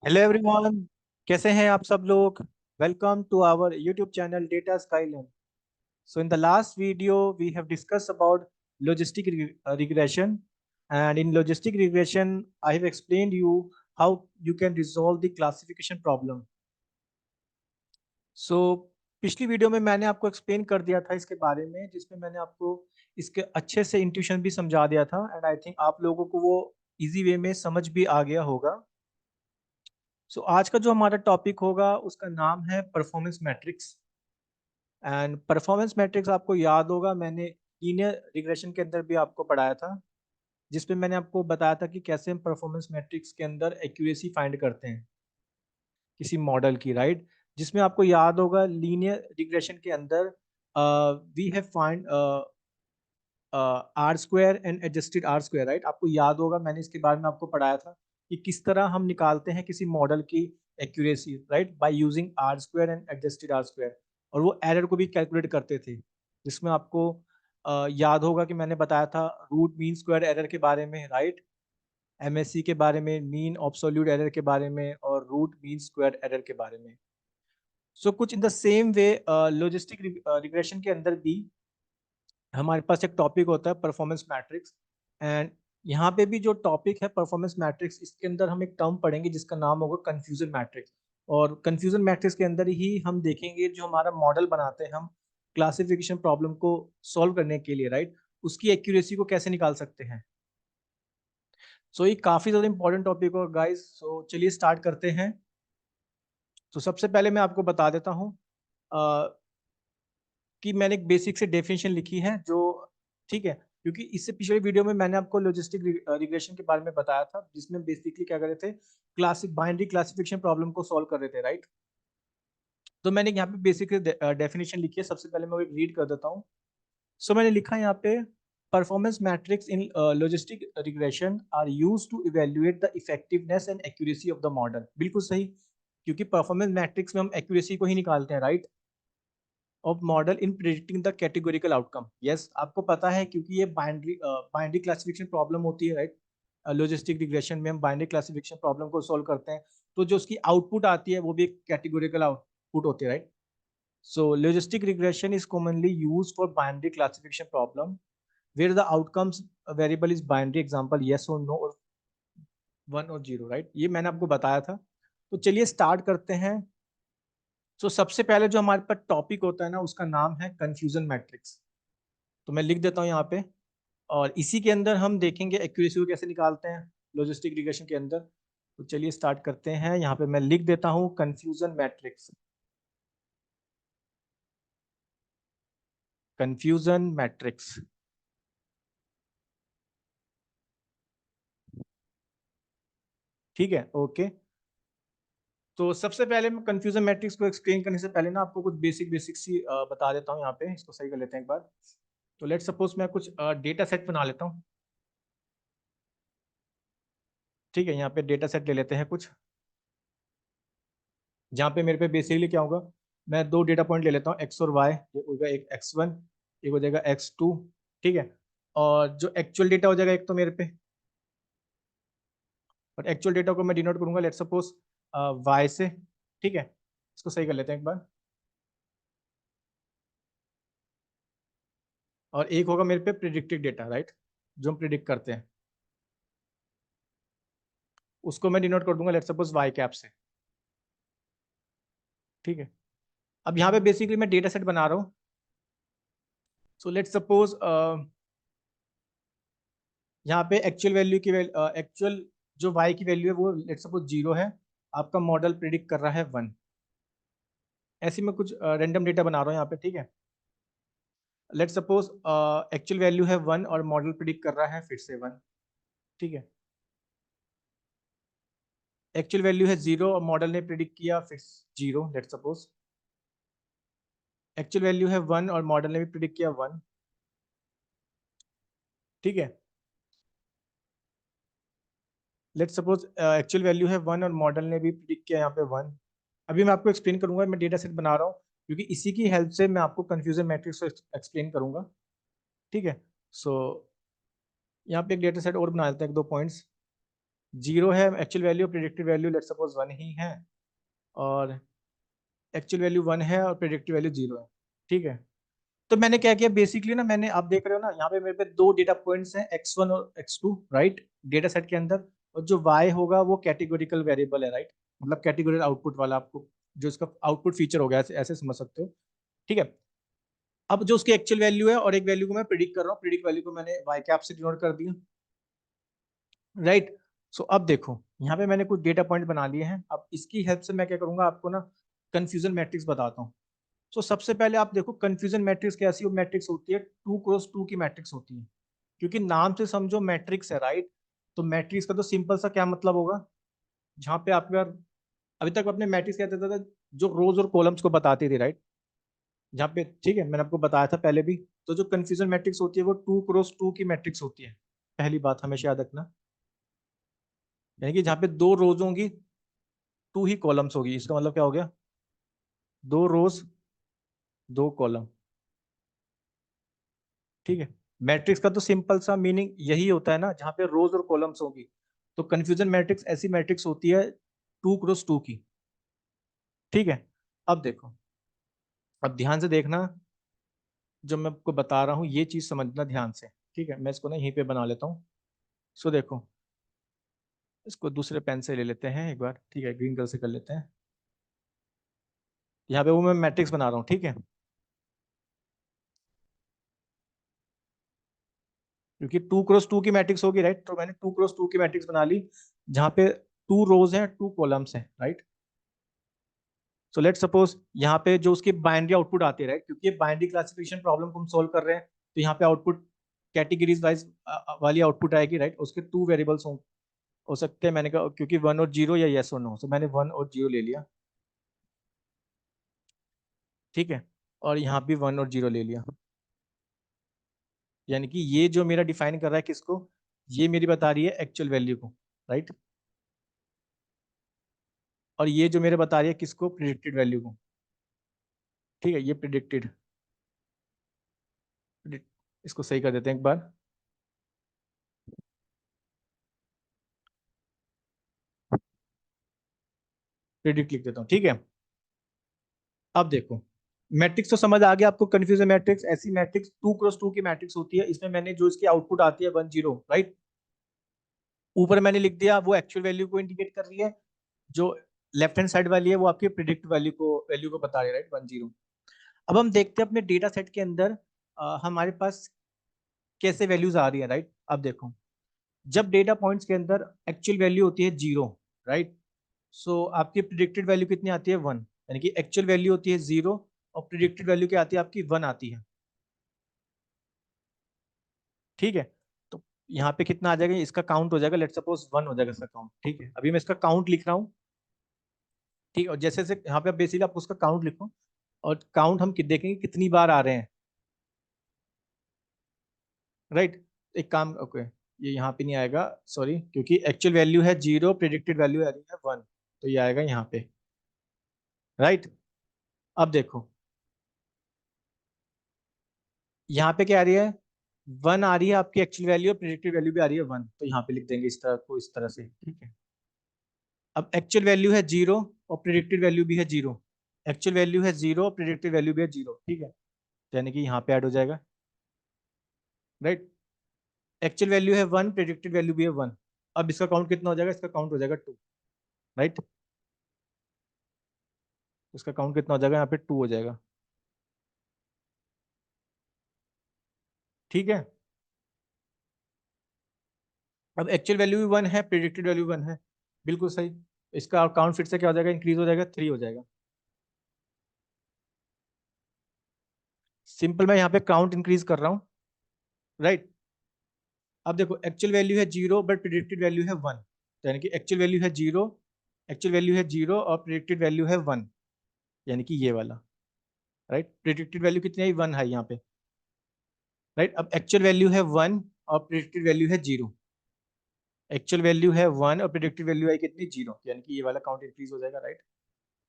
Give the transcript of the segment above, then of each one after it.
Hello everyone. कैसे हैं आप सब लोग? Welcome to our YouTube channel data skyland. So in the last video we have discussed about logistic regression, and in logistic regression I have explained you how you can resolve the classification problem. So पिछली video में मैंने आपको explain कर दिया था इसके बारे में, जिसमें मैंने आपको इसके अच्छे से इंट्यूशन भी समझा दिया था, एंड आई थिंक आप लोगों को वो इजी वे में समझ भी आ गया होगा। सो आज का जो हमारा टॉपिक होगा उसका नाम है performance matrix. And performance matrix आपको याद होगा, मैंने लीनियर रिग्रेशन के अंदर भी आपको पढ़ाया था, जिसमें मैंने आपको बताया था कि कैसे हम परफॉर्मेंस मैट्रिक्स के अंदर एक्यूरेसी फाइंड करते हैं किसी मॉडल की, राइट। जिसमें आपको याद होगा लीनियर रिग्रेशन के अंदर we have find R square and adjusted R square, right. आपको याद होगा मैंने इसके बारे में आपको पढ़ाया था कि किस तरह हम निकालते हैं किसी मॉडल की accuracy, right, by using R square and adjusted R square. और वो एरर को भी कैलकुलेट करते थे, जिसमें आपको याद होगा कि मैंने बताया था रूट मीन स्क्वायर एरर के बारे में, राइट, एमएससी के बारे में, मीन ऑब्सोल्यूट एरर के बारे में, और रूट मीन स्क्वायर एरर के बारे में। सो कुछ in the same way logistic regression के अंदर भी हमारे पास एक टॉपिक होता है परफॉर्मेंस मैट्रिक्स। एंड यहाँ पे भी जो टॉपिक है परफॉर्मेंस मैट्रिक्स, इसके अंदर हम एक टर्म पढ़ेंगे जिसका नाम होगा कंफ्यूजन मैट्रिक्स। और कंफ्यूजन मैट्रिक्स के अंदर ही हम देखेंगे जो हमारा मॉडल बनाते हैं हम क्लासिफिकेशन प्रॉब्लम को सॉल्व करने के लिए, राइट, उसकी एक्यूरेसी को कैसे निकाल सकते हैं। सो ये काफ़ी ज़्यादा इंपॉर्टेंट टॉपिक होगा गाइस। सो चलिए स्टार्ट करते हैं। तो सबसे पहले मैं आपको बता देता हूँ कि मैंने एक बेसिक से डेफिनेशन लिखी है जो, ठीक है, क्योंकि इससे पिछले वीडियो में मैंने आपको लॉजिस्टिक रिग्रेशन के बारे में बताया था, जिसमें बेसिकली क्या कर रहे थे, क्लासिक बाइनरी क्लासिफिकेशन प्रॉब्लम को सॉल्व कर रहे थे, राइट। तो मैंने यहाँ पे बेसिक डेफिनेशन लिखी है, सबसे पहले मैं वो रीड कर देता हूँ। सो मैंने लिखा है यहाँ पे, performance metrics in logistic regression are use to evaluate the effectiveness and accuracy of the model. बिल्कुल सही, क्योंकि परफॉर्मेंस मैट्रिक्स में हम एक्यूरेसी को ही निकालते हैं, right, of model in predicting the categorical outcome. Yes, आपको पता है क्योंकि ये बाइनरी बाइनरी क्लासिफिकेशन प्रॉब्लम होती है, राइट। लॉजिस्टिक रिग्रेशन में हम बाइनरी क्लासिफिकेशन प्रॉब्लम को सॉल्व करते हैं, तो जो उसकी आउटपुट आती है वो भी एक कैटेगोरिकल आउटपुट होती है, right. So logistic regression is commonly used for binary classification problem where the outcomes variable is binary, example yes or no or one or zero, right. ये मैंने आपको बताया था। तो चलिए स्टार्ट करते हैं। सो सबसे पहले जो हमारे पास टॉपिक होता है ना, उसका नाम है कंफ्यूजन मैट्रिक्स। तो मैं लिख देता हूँ यहाँ पे, और इसी के अंदर हम देखेंगे एक्यूरेसी को कैसे निकालते हैं लॉजिस्टिक रिग्रेशन के अंदर। तो चलिए स्टार्ट करते हैं। यहाँ पे मैं लिख देता हूँ कंफ्यूजन मैट्रिक्स। कंफ्यूजन मैट्रिक्स, ठीक है, ओके। तो सबसे पहले मैं कंफ्यूजन मैट्रिक्स को एक्सप्लेन करने से पहले ना आपको कुछ बेसिक बेसिक सी बता देता हूँ। यहाँ पे इसको सही कर लेते हैं एक बार। तो लेट सपोज मैं कुछ डेटा सेट बना लेता हूँ, ठीक है। यहाँ पे डेटा सेट ले लेते हैं कुछ, जहाँ पे मेरे पे बेसिकली क्या होगा, मैं दो डेटा पॉइंट ले लेता हूँ एक्स और वाई। ये हो जाएगा एक x1, एक हो जाएगा x2, ठीक है। और जो एक्चुअल डेटा हो जाएगा एक तो मेरे पे, और एक्चुअल डेटा को मैं डिनोट करूंगा लेट सपोज वाई से, ठीक है। इसको सही कर लेते हैं एक बार। और एक होगा मेरे पे प्रिडिक्टेड डेटा, राइट, जो हम प्रिडिक्ट करते हैं, उसको मैं डिनोट कर दूंगा लेट सपोज वाई कैप से, ठीक है। अब यहाँ पे बेसिकली मैं डेटा सेट बना रहा हूँ। सो लेट सपोज यहाँ पे एक्चुअल वैल्यू की एक्चुअल जो y की वैल्यू है वो लेट सपोज जीरो है, आपका मॉडल प्रिडिक्ट कर रहा है वन। ऐसे में कुछ रैंडम डेटा बना रहा हूँ यहाँ पे, ठीक है। लेट सपोज एक्चुअल वैल्यू है वन और मॉडल प्रिडिक्ट कर रहा है फिर से वन, ठीक है। एक्चुअल वैल्यू है जीरो और मॉडल ने प्रिडिक्ट किया फिर zero, let suppose. Actual value है वन और मॉडल ने भी प्रिडिक्ट किया वन, ठीक है। लेट सपोज एक्चुअल वैल्यू है वन और मॉडल ने भी प्रिडिक्ट किया यहाँ पे वन। अभी मैं आपको एक्सप्लेन करूंगा, मैं डेटा सेट बना रहा हूँ, क्योंकि इसी की हेल्प से मैं आपको कंफ्यूजन मैट्रिक्स को एक्सप्लेन करूंगा, ठीक है। सो यहाँ पे एक डेटा सेट और बना लेते हैं, एक दो पॉइंट्स। जीरो है actual value, predicted value let's suppose 1 ही है, और एक्चुअल वैल्यू 1 है और प्रिडिक्टेड वैल्यू 0 है, ठीक है। तो मैंने क्या किया बेसिकली ना, मैंने, आप देख रहे हो ना यहाँ पे मेरे पे दो डेटा पॉइंट्स हैं, x1 और x2, राइट, डेटा सेट के अंदर। और जो y होगा वो कैटेगोरिकल वेरिएबल है, राइट, मतलब कैटेगोरिकल आउटपुट वाला, आपको जो इसका आउटपुट फीचर हो गया, ऐसे ऐसे समझ सकते हो, ठीक है। अब जो उसकी एक्चुअल वैल्यू है और एक वैल्यू को मैं प्रिडिक्ट कर रहा हूँ, प्रिडिक्ट वैल्यू को मैंने y कैप से डिनोट कर दिया, राइट। सो अब देखो यहाँ पे मैंने कुछ डेटा पॉइंट बना लिए हैं, अब इसकी हेल्प से मैं क्या करूंगा, आपको ना कंफ्यूजन मैट्रिक्स बताता हूँ। सो सबसे पहले आप देखो कंफ्यूजन मैट्रिक्स कैसी मैट्रिक्स होती है, 2x2 की मैट्रिक्स होती है, क्योंकि नाम से समझो मैट्रिक्स है, राइट। तो मैट्रिक्स का तो सिंपल सा क्या मतलब होगा, जहाँ पे आपके पास अभी तक अपने मैट्रिक्स क्या कहते थे, जो रोज और कॉलम्स को बताती थी, राइट, जहाँ पे, ठीक है, मैंने आपको बताया था पहले भी। तो जो कंफ्यूजन मैट्रिक्स होती है वो 2x2 की मैट्रिक्स होती है, पहली बात हमेशा याद रखना, यानी कि जहाँ पे दो रोज होंगी, टू ही कॉलम्स होगी, इसका मतलब क्या हो गया, दो रोज दो कॉलम, ठीक है। मैट्रिक्स का तो सिंपल सा मीनिंग यही होता है ना, जहाँ पे रोज और कॉलम्स होगी। तो कंफ्यूजन मैट्रिक्स ऐसी मैट्रिक्स होती है 2x2 की, ठीक है। अब देखो, अब ध्यान से देखना, जो मैं आपको बता रहा हूँ ये चीज समझना ध्यान से, ठीक है। मैं इसको ना यहीं पे बना लेता हूँ। सो देखो, इसको दूसरे पेन से ले लेते हैं एक बार, ठीक है, ग्रीन कलर से कर लेते हैं। यहाँ पे वो मैं मैट्रिक्स बना रहा हूँ, ठीक है, क्योंकि 2x2 की मैट्रिक्स होगी, राइट। तो मैंने 2x2 की मैट्रिक्स बना ली, जहाँ पे टू रोज हैं, टू कॉलम्स हैं, राइट। सो लेट सपोज यहाँ पे जो उसकी बाइनरी आउटपुट आती है, राइट, क्योंकि ये बाइनरी क्लासिफिकेशन प्रॉब्लम को हम सोल्व कर रहे हैं, तो यहाँ पे आउटपुट कैटेगरीज वाइज वाली आउटपुट आएगी, राइट। उसके टू वेरिएबल्स हो सकते हैं, मैंने कहा क्योंकि 1 और 0 या यस और नो, तो मैंने 1 और 0 ले लिया, ठीक है। और यहाँ भी 1 और 0 ले लिया, यानी कि ये जो मेरा डिफाइन कर रहा है किसको, ये मेरी बता रही है एक्चुअल वैल्यू को, राइट। और ये जो मेरे बता रही है किसको, प्रिडिक्टेड वैल्यू को, ठीक है। ये प्रिडिक्टेड, इसको सही कर देते हैं एक बार, प्रिडिक्ट लिख देता हूँ, ठीक है। अब देखो, मैट्रिक्स तो समझ आ गया आपको, कंफ्यूजन मैट्रिक्स ऐसी मैट्रिक्स 2x2 की मैट्रिक्स होती है, इसमें मैंने जो इसकी आउटपुट आती है 1 0, राइट, ऊपर मैंने लिख दिया वो एक्चुअल वैल्यू को इंडिकेट कर रही है, जो लेफ्ट हैंड साइड वाली है वो आपकी प्रिडिक्ट वैल्यू को बता रही है, राइट, 1 0। अब हम देखते हैं अपने डेटा सेट के अंदर हमारे पास कैसे वैल्यूज आ रही है, राइट। अब देखो, जब डेटा पॉइंट्स के अंदर एक्चुअल वैल्यू होती है 0, राइट, सो आपकी प्रिडिक्टेड वैल्यू कितनी आती है 1, यानी कि एक्चुअल वैल्यू होती है 0 और प्रिडिक्टेड वैल्यू क्या आती है आपकी 1 आती है, ठीक है। तो यहाँ पे कितना आ जाएगा, इसका काउंट हो जाएगा, लेट सपोज 1 हो जाएगा इसका काउंट, ठीक है। अभी मैं इसका काउंट लिख रहा हूँ, ठीक है। और जैसे जैसे यहाँ पे बेसिकली आप उसका काउंट लिखो, और काउंट हम देखेंगे कितनी बार आ रहे हैं, राइट। एक काम, ओके, ये यहाँ पे नहीं आएगा, सॉरी, क्योंकि एक्चुअल वैल्यू है 0, प्रिडिक्टेड वैल्यू आ रही है 1, तो ये आएगा यहाँ पे, राइट। अब देखो यहाँ पे क्या आ रही है, 1 आ रही है आपकी एक्चुअल वैल्यू, प्रिडिक्टेड वैल्यू भी आ रही है 1, तो यहाँ पे लिख देंगे इस तरह को, इस तरह से, ठीक है। अब एक्चुअल वैल्यू है 0 और प्रिडिक्टेड वैल्यू भी है 0, एक्चुअल वैल्यू है 0, प्रिडिक्टेड वैल्यू भी है 0, ठीक है। यानी कि यहाँ पे ऐड हो जाएगा, राइट। एक्चुअल वैल्यू है 1, प्रिडिक्टेड वैल्यू भी है 1। अब इसका काउंट कितना हो जाएगा, इसका काउंट हो जाएगा 2, राइट। इसका काउंट कितना हो जाएगा, यहाँ पे 2 हो जाएगा, ठीक है। अब एक्चुअल वैल्यू भी 1 है, प्रिडिक्टेड वैल्यू 1 है, बिल्कुल सही। इसका काउंट फिर से क्या हो जाएगा, इंक्रीज हो जाएगा, 3 हो जाएगा, सिंपल। मैं यहाँ पे काउंट इंक्रीज कर रहा हूँ, राइट। अब देखो एक्चुअल वैल्यू है 0 बट प्रिडिक्टेड वैल्यू है 1, तो यानी कि एक्चुअल वैल्यू है 0, एक्चुअल वैल्यू है 0 और प्रिडिक्टेड वैल्यू है 1, यानी कि ये वाला, राइट। प्रिडिक्टेड वैल्यू कितनी आई, 1 है यहाँ पे, राइट। अब एक्चुअल वैल्यू है 1 और प्रिडिक्टेड वैल्यू है 0, एक्चुअल वैल्यू है 1 और प्रिडिक्टेड वैल्यू आई कितनी, 0, यानी कि ये वाला काउंट इंक्रीज हो जाएगा, राइट।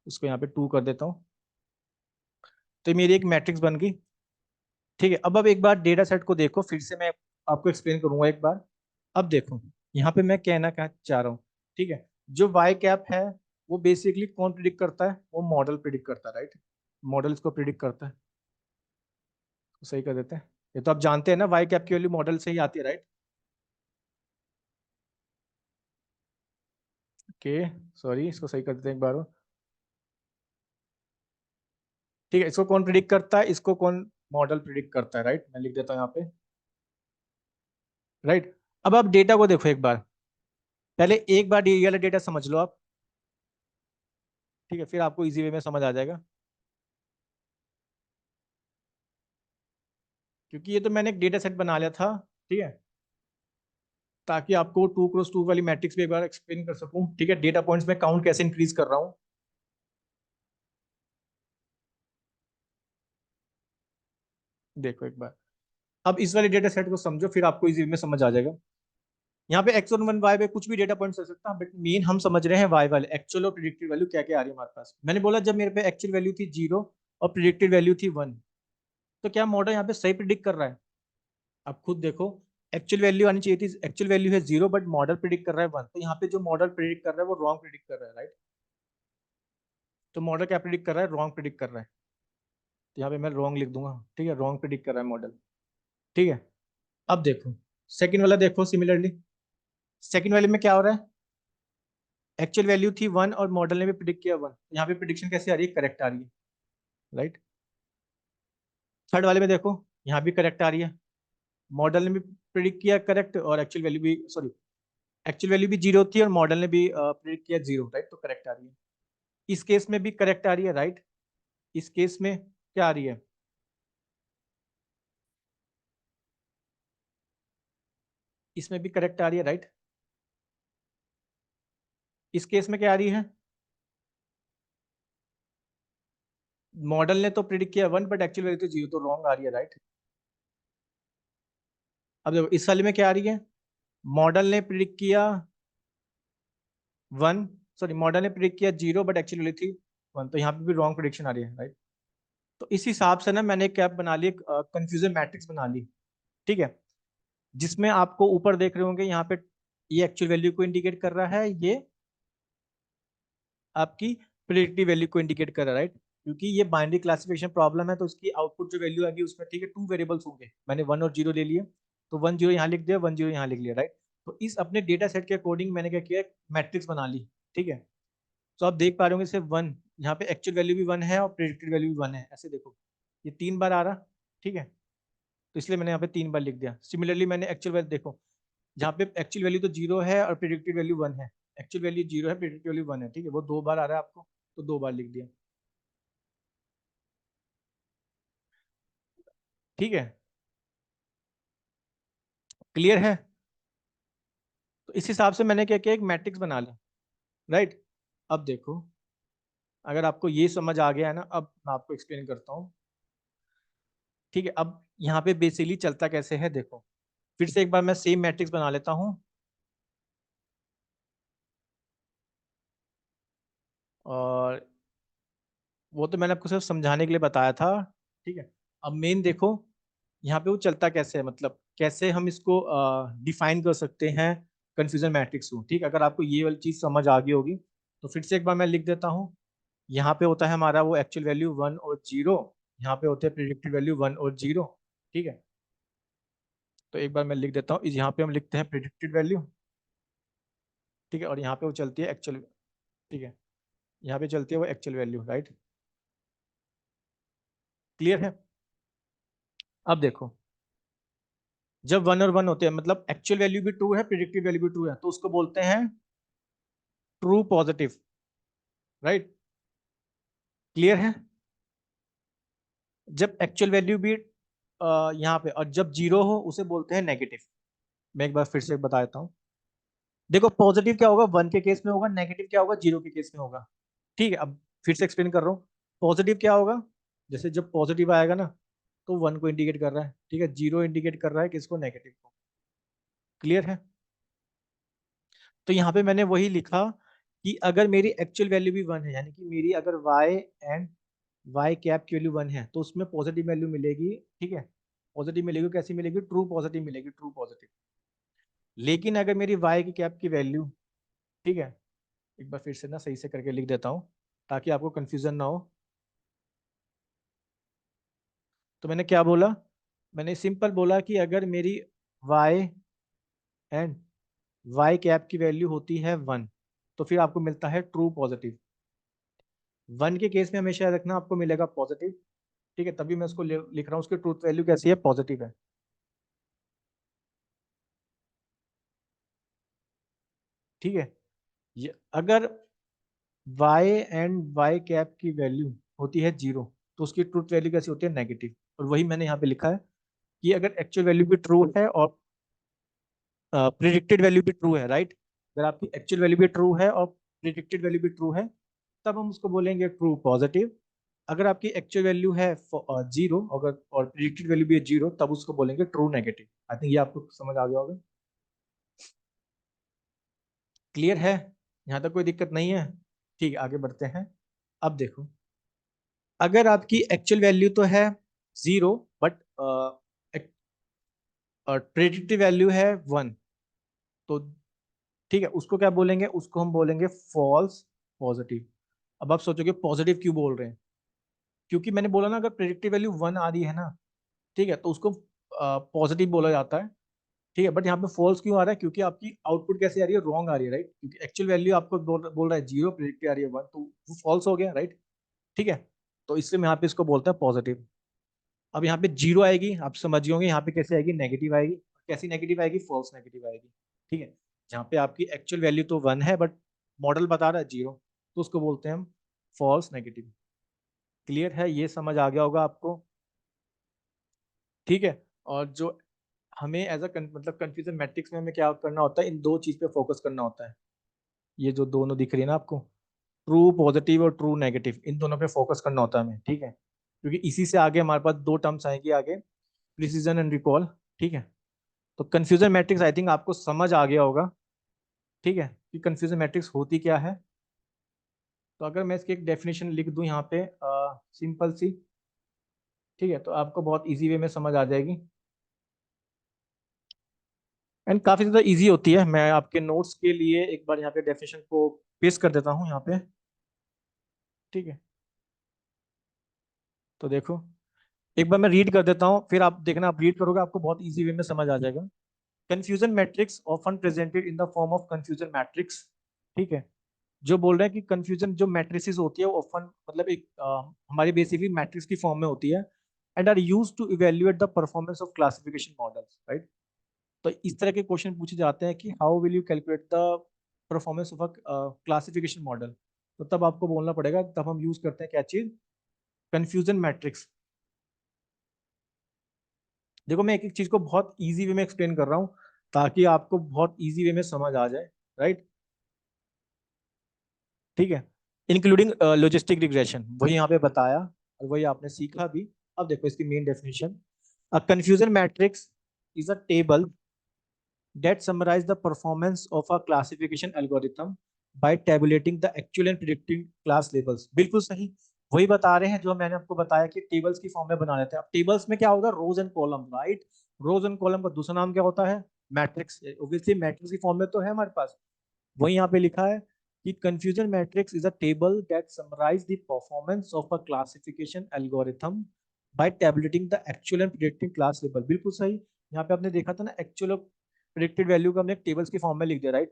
उसको यहाँ पे 2 कर देता हूँ, तो मेरी एक मैट्रिक्स बन गई, ठीक है। अब एक बार डेटा सेट को देखो, फिर से मैं आपको एक्सप्लेन करूंगा एक बार। अब देखो यहाँ पे मैं कहना क्या चाह रहा हूँ, ठीक है, जो वाई कैप है वो बेसिकली कौन प्रिडिक्ट करता है, वो मॉडल प्रिडिक्ट करता है, राइट। मॉडल इसको प्रिडिक्ट करता है, तो सही कर देते हैं। ये तो आप जानते हैं ना, वाई कैप की वैल्यू मॉडल से ही आती है, राइट। ओके, सॉरी, इसको सही कर देते हैं एक बार और। ठीक है, इसको कौन प्रिडिक्ट करता है, इसको कौन मॉडल प्रिडिक्ट करता है, राइट। मैं लिख देता हूँ यहाँ पे, राइट। अब आप डेटा को देखो एक बार, पहले एक बार ये वाला डेटा समझ लो आप, ठीक है, फिर आपको इजी वे में समझ आ जाएगा। क्योंकि ये तो मैंने एक डेटा सेट बना लिया था, ठीक है, ताकि आपको 2x2 वाली मैट्रिक्स भी एक बार एक्सप्लेन कर सकूं, ठीक है, डेटा पॉइंट्स में काउंट कैसे इंक्रीज कर रहा हूँ। देखो एक बार, अब इस वाले डेटा सेट को समझो, फिर आपको इजी में समझ आ जाएगा। यहाँ पे एक्स और वन वाई पे कुछ भी डेटा पॉइंट्स हो सकता है, बट मेन हम समझ रहे हैं वाई वाले, एक्चुअल और प्रिडिक्टेड वैल्यू क्या क्या आ रही है हमारे पास। मैंने बोला जब मेरे पे एक्चुअल वैल्यू थी 0 और प्रिडिक्टेड वैल्यू थी 1, तो क्या मॉडल यहाँ पे सही प्रिडिक्ट कर रहा है। आप खुद देखो, एक्चुअल वैल्यू आनी चाहिए थी, एक्चुअल वैल्यू है 0 बट मॉडल प्रिडिक्ट कर रहा है 1, तो यहाँ पे जो मॉडल प्रिडिक्ट कर रहा है वो रॉन्ग प्रिडिक्ट कर रहा है, राइट। तो मॉडल क्या प्रिडिक्ट कर रहा है, रॉन्ग प्रिडिक्ट कर रहा है, तो यहाँ पे मैं रॉन्ग लिख दूंगा, ठीक है, रॉन्ग प्रिडिक्ट कर रहा है मॉडल, ठीक है। अब देखो सेकंड वाला, देखो सिमिलरली सेकंड वाले में क्या हो रहा है, एक्चुअल वैल्यू थी 1 और मॉडल ने भी प्रिडिक्ट किया 1, यहाँ पे प्रिडिक्शन कैसे आ रही है, करेक्ट आ रही है, राइट। थर्ड वाले में देखो, यहाँ भी करेक्ट आ रही है, मॉडल ने भी प्रिडिक्ट किया करेक्ट, और एक्चुअल वैल्यू भी, सॉरी, एक्चुअल वैल्यू भी 0 थी और मॉडल ने भी प्रिडिक्ट किया 0, राइट, तो करेक्ट आ रही है। इस केस में भी करेक्ट आ रही है, राइट। इस केस में क्या आ रही है, इसमें भी करेक्ट आ रही है, राइट। इस केस में क्या आ रही है, मॉडल ने तो प्रिडिक्ट किया 1 बट एक्चुअल वैल्यू तो 0, तो रॉन्ग आ रही है, राइट। अब देखो इस वाले में क्या आ रही है, मॉडल ने प्रिडिक्ट किया 1, सॉरी, मॉडल ने प्रिडिक्ट किया 0 बट एक्चुअल वैल्यू थी 1, तो यहाँ पे भी रॉन्ग प्रिडिक्शन आ रही है, राइट। तो इस हिसाब से ना मैंने एक कैप बना ली, कंफ्यूजन मैट्रिक्स बना ली, ठीक है, जिसमें आपको ऊपर देख रहे होंगे यहाँ पे ये एक्चुअल वैल्यू को इंडिकेट कर रहा है, ये आपकी प्रिडिक्टिव वैल्यू को इंडिकेट कर रहा है, राइट। क्योंकि ये बाइनरी क्लासिफिकेशन प्रॉब्लम है, तो उसकी आउटपुट जो वैल्यू आएगी उसमें, ठीक है, 2 वेरिएबल्स होंगे, मैंने 1 और 0 ले लिए, तो 1 0 यहाँ लिख दिया, 1 0 यहाँ लिख लिया, राइट। तो इस अपने डेटा सेट के अकॉर्डिंग मैंने क्या किया, मैट्रिक्स बना ली, ठीक है। तो आप देख पा रहे होंगे सिर्फ 1, यहाँ पे एक्चुअल वैल्यू भी 1 है और प्रिडिक्टेड वैल्यू भी 1 है, ऐसे देखो, ये 3 बार आ रहा, ठीक है, तो इसलिए मैंने यहाँ पे 3 बार लिख दिया। सिमिलरली मैंने एक्चुअल वैल्यू देखो, जहाँ पे एक्चुअल वैल्यू तो 0 है और प्रिडिक्टेड वैल्यू 1 है, एक्चुअल वैल्यू 0 है, प्रिडिक्टेड वैल्यू 1 है, ठीक है, वो 2 बार आ रहा है आपको, तो 2 बार लिख दिया, ठीक है, क्लियर है। तो इस हिसाब से मैंने क्या किया, एक मैट्रिक्स बना लिया, राइट। अब देखो, अगर आपको ये समझ आ गया है ना, अब मैं आपको एक्सप्लेन करता हूँ, ठीक है। अब यहाँ पे बेसिकली चलता कैसे है, देखो फिर से एक बार मैं सेम मैट्रिक्स बना लेता हूँ, और वो तो मैंने आपको सिर्फ समझाने के लिए बताया था, ठीक है। अब मेन देखो यहाँ पे वो चलता कैसे है, मतलब कैसे हम इसको डिफाइन कर सकते हैं कंफ्यूजन मैट्रिक्स को, ठीक है। अगर आपको ये वाली चीज समझ आ गई होगी, तो फिर से एक बार मैं लिख देता हूँ। यहाँ पे होता है हमारा वो एक्चुअल वैल्यू 1 और 0, यहाँ पे होते हैं प्रिडिक्टेड वैल्यू 1 और 0, ठीक है। तो एक बार मैं लिख देता हूँ, यहाँ पे हम लिखते हैं प्रिडिक्टेड वैल्यू, ठीक है, और यहाँ पे वो चलती है एक्चुअल, ठीक है, यहाँ पे चलती है वो एक्चुअल वैल्यू, राइट, क्लियर है। अब देखो, जब 1 और 1 होते हैं, मतलब एक्चुअल वैल्यू भी ट्रू है, प्रिडिक्टेड वैल्यू भी ट्रू है, तो उसको बोलते हैं ट्रू पॉजिटिव, राइट, क्लियर है। जब एक्चुअल वैल्यू भी यहाँ पे, और जब 0 हो उसे बोलते हैं नेगेटिव। मैं एक बार फिर से बता देता हूँ, देखो पॉजिटिव क्या होगा, 1 के केस में होगा, नेगेटिव क्या होगा, 0 के केस में होगा, ठीक है। अब फिर से एक्सप्लेन कर रहा हूँ, पॉजिटिव क्या होगा, जैसे जब पॉजिटिव आएगा ना, तो 1 को इंडिकेट कर रहा है, ठीक है, 0 इंडिकेट कर रहा है किसको, नेगेटिव को, क्लियर है। तो यहाँ पे मैंने वही लिखा कि अगर मेरी एक्चुअल वैल्यू भी 1 है, यानी कि मेरी अगर वाई एंड वाई कैप की वैल्यू 1 है, तो उसमें पॉजिटिव वैल्यू मिलेगी, ठीक है। पॉजिटिव मिलेगी, कैसी मिलेगी, ट्रू पॉजिटिव मिलेगी, ट्रू पॉजिटिव, लेकिन अगर मेरी y की कैप की वैल्यू, ठीक है, एक बार फिर से ना सही से करके लिख देता हूँ ताकि आपको कंफ्यूजन ना हो। तो मैंने क्या बोला, मैंने सिंपल बोला कि अगर मेरी y एंड y कैप की वैल्यू होती है 1, तो फिर आपको मिलता है ट्रू पॉजिटिव। 1 के केस में हमेशा याद रखना आपको मिलेगा पॉजिटिव, ठीक है, तभी मैं उसको लिख रहा हूँ, उसकी ट्रूथ वैल्यू कैसी है, पॉजिटिव है। ठीक है, ये अगर y एंड y कैप की वैल्यू होती है 0, तो उसकी ट्रूथ वैल्यू कैसी होती है, नेगेटिव। और वही मैंने यहाँ पे लिखा है कि अगर एक्चुअल वैल्यू भी ट्रू है और प्रिडिक्टेड वैल्यू भी ट्रू है, राइट, अगर आपकी एक्चुअल वैल्यू भी ट्रू है और प्रिडिक्टेड वैल्यू भी ट्रू है, तब हम उसको बोलेंगे ट्रू पॉजिटिव। अगर आपकी एक्चुअल वैल्यू है 0 अगर और प्रिडिक्टेड वैल्यू भी है 0, तब उसको बोलेंगे ट्रू नेगेटिव। आई थिंक ये आपको समझ आ गया होगा। क्लियर है, यहाँ तक कोई दिक्कत नहीं है। ठीक है, आगे बढ़ते हैं। अब देखो, अगर आपकी एक्चुअल वैल्यू तो है 0 बट प्रेडिक्टिव वैल्यू है 1, तो ठीक है, उसको क्या बोलेंगे, उसको हम बोलेंगे फॉल्स पॉजिटिव। अब आप सोचोगे पॉजिटिव क्यों बोल रहे हैं, क्योंकि मैंने बोला ना अगर प्रेडिक्टिव वैल्यू 1 आ रही है ना, ठीक है, तो उसको पॉजिटिव बोला जाता है। ठीक है, बट यहाँ पे फॉल्स क्यों आ रहा है, क्योंकि आपकी आउटपुट कैसे आ रही है, रॉन्ग आ रही है, राइट, क्योंकि एक्चुअल वैल्यू आपको बोल रहा है 0, प्रेडिक्टिव आ रही है 1, तो वो फॉल्स हो गया, राइट। ठीक है, तो इसलिए हम यहाँ पे इसको बोलते हैं पॉजिटिव। अब यहाँ पे 0 आएगी, आप समझ होंगे यहाँ पे कैसे आएगी, नेगेटिव आएगी। कैसी नेगेटिव आएगी, फॉल्स नेगेटिव आएगी। ठीक है, जहाँ पे आपकी एक्चुअल वैल्यू तो 1 है बट मॉडल बता रहा है 0, तो उसको बोलते हैं हम फॉल्स नेगेटिव। क्लियर है, ये समझ आ गया होगा आपको। ठीक है, और जो हमें एज अ मतलब कंफ्यूजन मैट्रिक्स में हमें क्या करना होता है, इन दो चीज पे फोकस करना होता है। ये जो दोनों दिख रही है ना आपको, ट्रू पॉजिटिव और ट्रू नेगेटिव, इन दोनों पे फोकस करना होता है हमें। ठीक है, क्योंकि इसी से आगे हमारे पास दो टर्म्स आएंगी आगे, प्रिसीजन एंड रिकॉल। ठीक है, तो कंफ्यूजन मैट्रिक्स आई थिंक आपको समझ आ गया होगा। ठीक है, कि कंफ्यूजन मैट्रिक्स होती क्या है। तो अगर मैं इसकी एक डेफिनेशन लिख दूं यहाँ पे सिंपल सी, ठीक है, तो आपको बहुत इजी वे में समझ आ जाएगी एंड काफी ज्यादा इजी होती है। मैं आपके नोट्स के लिए एक बार यहाँ पे डेफिनेशन को पेस्ट कर देता हूँ यहाँ पे। ठीक है, तो देखो, एक बार मैं रीड कर देता हूँ, फिर आप देखना, आप रीड करोगे आपको बहुत इजी वे में समझ आ जाएगा। Confusion matrix often presented in the form of confusion matrix. ठीक है, जो बोल रहे हैं कि कंफ्यूजन जो मैट्रिसेस होती है वो ऑफन मतलब एक हमारी बेसिकली मैट्रिक्स की फॉर्म में होती है and are used to evaluate the performance of classification models, right. तो इस तरह के क्वेश्चन पूछे जाते हैं कि how will you calculate the performance of a classification model. तो तब आपको बोलना पड़ेगा, तब हम यूज करते हैं क्या चीज, कंफ्यूजन मैट्रिक्स। देखो मैं एक एक चीज को बहुत इजी वे में एक्सप्लेन कर रहा हूँ ताकि आपको बहुत इजी वे में समझ आ जाए, राइट। ठीक है, इंक्लूडिंग लॉजिस्टिक रिग्रेशन, वही यहाँ पे बताया और वही आपने सीखा भी। अब देखो इसकी main definition, a confusion matrix is a table that summarize the performance of a classification algorithm by tabulating the actual and predicting class labels। बिल्कुल सही, वही बता रहे हैं जो मैंने आपको बताया कि टेबल्स की फॉर्म में बना लेते हैं। अब टेबल्स में क्या होगा, rows and column, right. Rows and column का दूसरा नाम क्या होता है, मैट्रिक्स। ऑब्वियसली मैट्रिक्स की फॉर्म में तो है हमारे पास। वही यहाँ पे लिखा है कि confusion matrix is a table that summarize the performance of a classification algorithm by tabulating the actual and predicting class label. बिल्कुल सही, यहाँ पे आपने देखा था ना, एक्चुअल और प्रिडिक्टेड वैल्यू को हमने टेबल्स की फॉर्म में लिख दिया, राइट।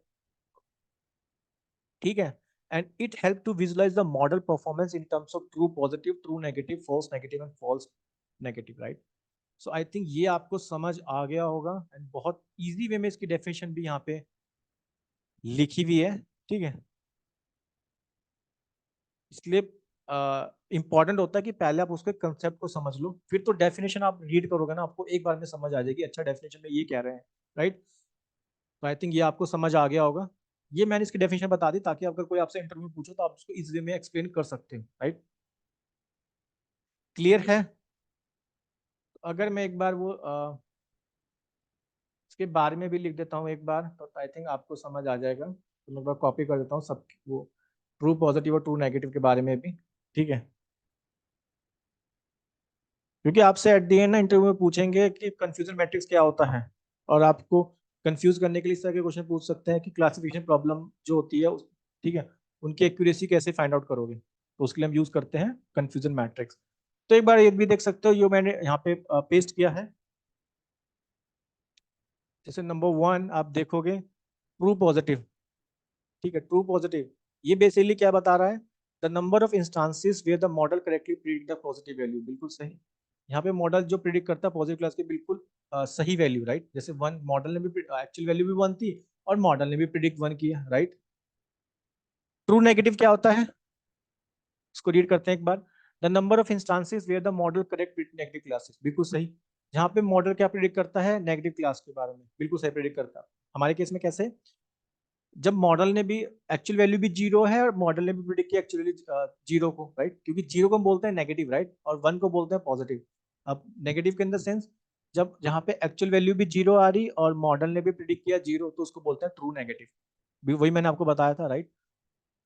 ठीक है, and it help to visualize the model performance in terms of true positive, true negative, false negative and false negative, right. So I think ये आपको समझ आ गया होगा एंड बहुत इजी वे में इसकी डेफिनेशन भी यहाँ पे लिखी हुई है। ठीक है, इसलिए इंपॉर्टेंट होता है कि पहले आप उसके कंसेप्ट को समझ लो, फिर तो डेफिनेशन आप रीड करोगे ना, आपको एक बार में समझ आ जाएगी, अच्छा डेफिनेशन में ये कह रहे हैं, राइट। तो आई थिंक ये आपको समझ आ गया होगा। ये मैंने इसकी डेफिनेशन बता दी ताकि अगर कोई आपसे इंटरव्यू पूछो तो आप उसको इजीली में एक्सप्लेन कर सकते हो, राइट। क्लियर है, तो अगर मैं एक बार वो इसके बारे में भी लिख देता हूँ एक बार, तो आई थिंक आपको समझ आ जाएगा। तो मैं एक बार कॉपी कर देता हूँ सब वो ट्रू पॉजिटिव और ट्रू नेगेटिव के बारे में भी। ठीक है, क्योंकि आपसे एट द एंड ना इंटरव्यू में पूछेंगे कि कंफ्यूजन मैट्रिक्स क्या होता है, और आपको कंफ्यूज करने के लिए इस तरह के क्वेश्चन पूछ सकते हैं कि क्लासिफिकेशन प्रॉब्लम जो होती है ठीक है, उनकी एक्यूरेसी कैसे फाइंड आउट करोगे, तो उसके लिए हम यूज करते हैं कंफ्यूजन मैट्रिक्स। तो एक बार ये भी देख सकते हो, ये मैंने यहाँ पे पेस्ट किया है। जैसे नंबर 1 आप देखोगे, ट्रू पॉजिटिव। ठीक है, ट्रू पॉजिटिव ये बेसिकली क्या बता रहा है, the number of instances where the model correctly predict the positive value. बिल्कुल सही। यहाँ पे मॉडल जो प्रिडिक्ट करता है पॉजिटिव क्लास की बिल्कुल सही वैल्यू, राइट। जैसे वन मॉडल ने भी एक्चुअल वैल्यू भी 1 थी और मॉडल ने भी प्रिडिक्ट 1 किया, राइट। ट्रू नेगेटिव क्या होता है, इसको रीड करते हैं एक बार। The number of instances where the model correct predict negative classes. बिल्कुल सही। जहाँ पे मॉडल क्या प्रिडिक्ट करता है, नेगेटिव क्लास के बारे में, बिल्कुल सही प्रिडिक्ट करता है। हमारे केस में कैसे, जब मॉडल ने भी एक्चुअल वैल्यू भी 0 है और मॉडल ने भी प्रिडिक्ट किया एक्चुअली 0 को, राइट, क्योंकि 0 को हम बोलते हैं नेगेटिव, राइट, और 1 को बोलते हैं पॉजिटिव। अब नेगेटिव के अंदर सेंस, जब जहाँ पे एक्चुअल वैल्यू भी 0 आ रही और मॉडल ने भी प्रिडिक्ट किया 0, तो उसको बोलते हैं ट्रू नेगेटिव। वही मैंने आपको बताया था, राइट।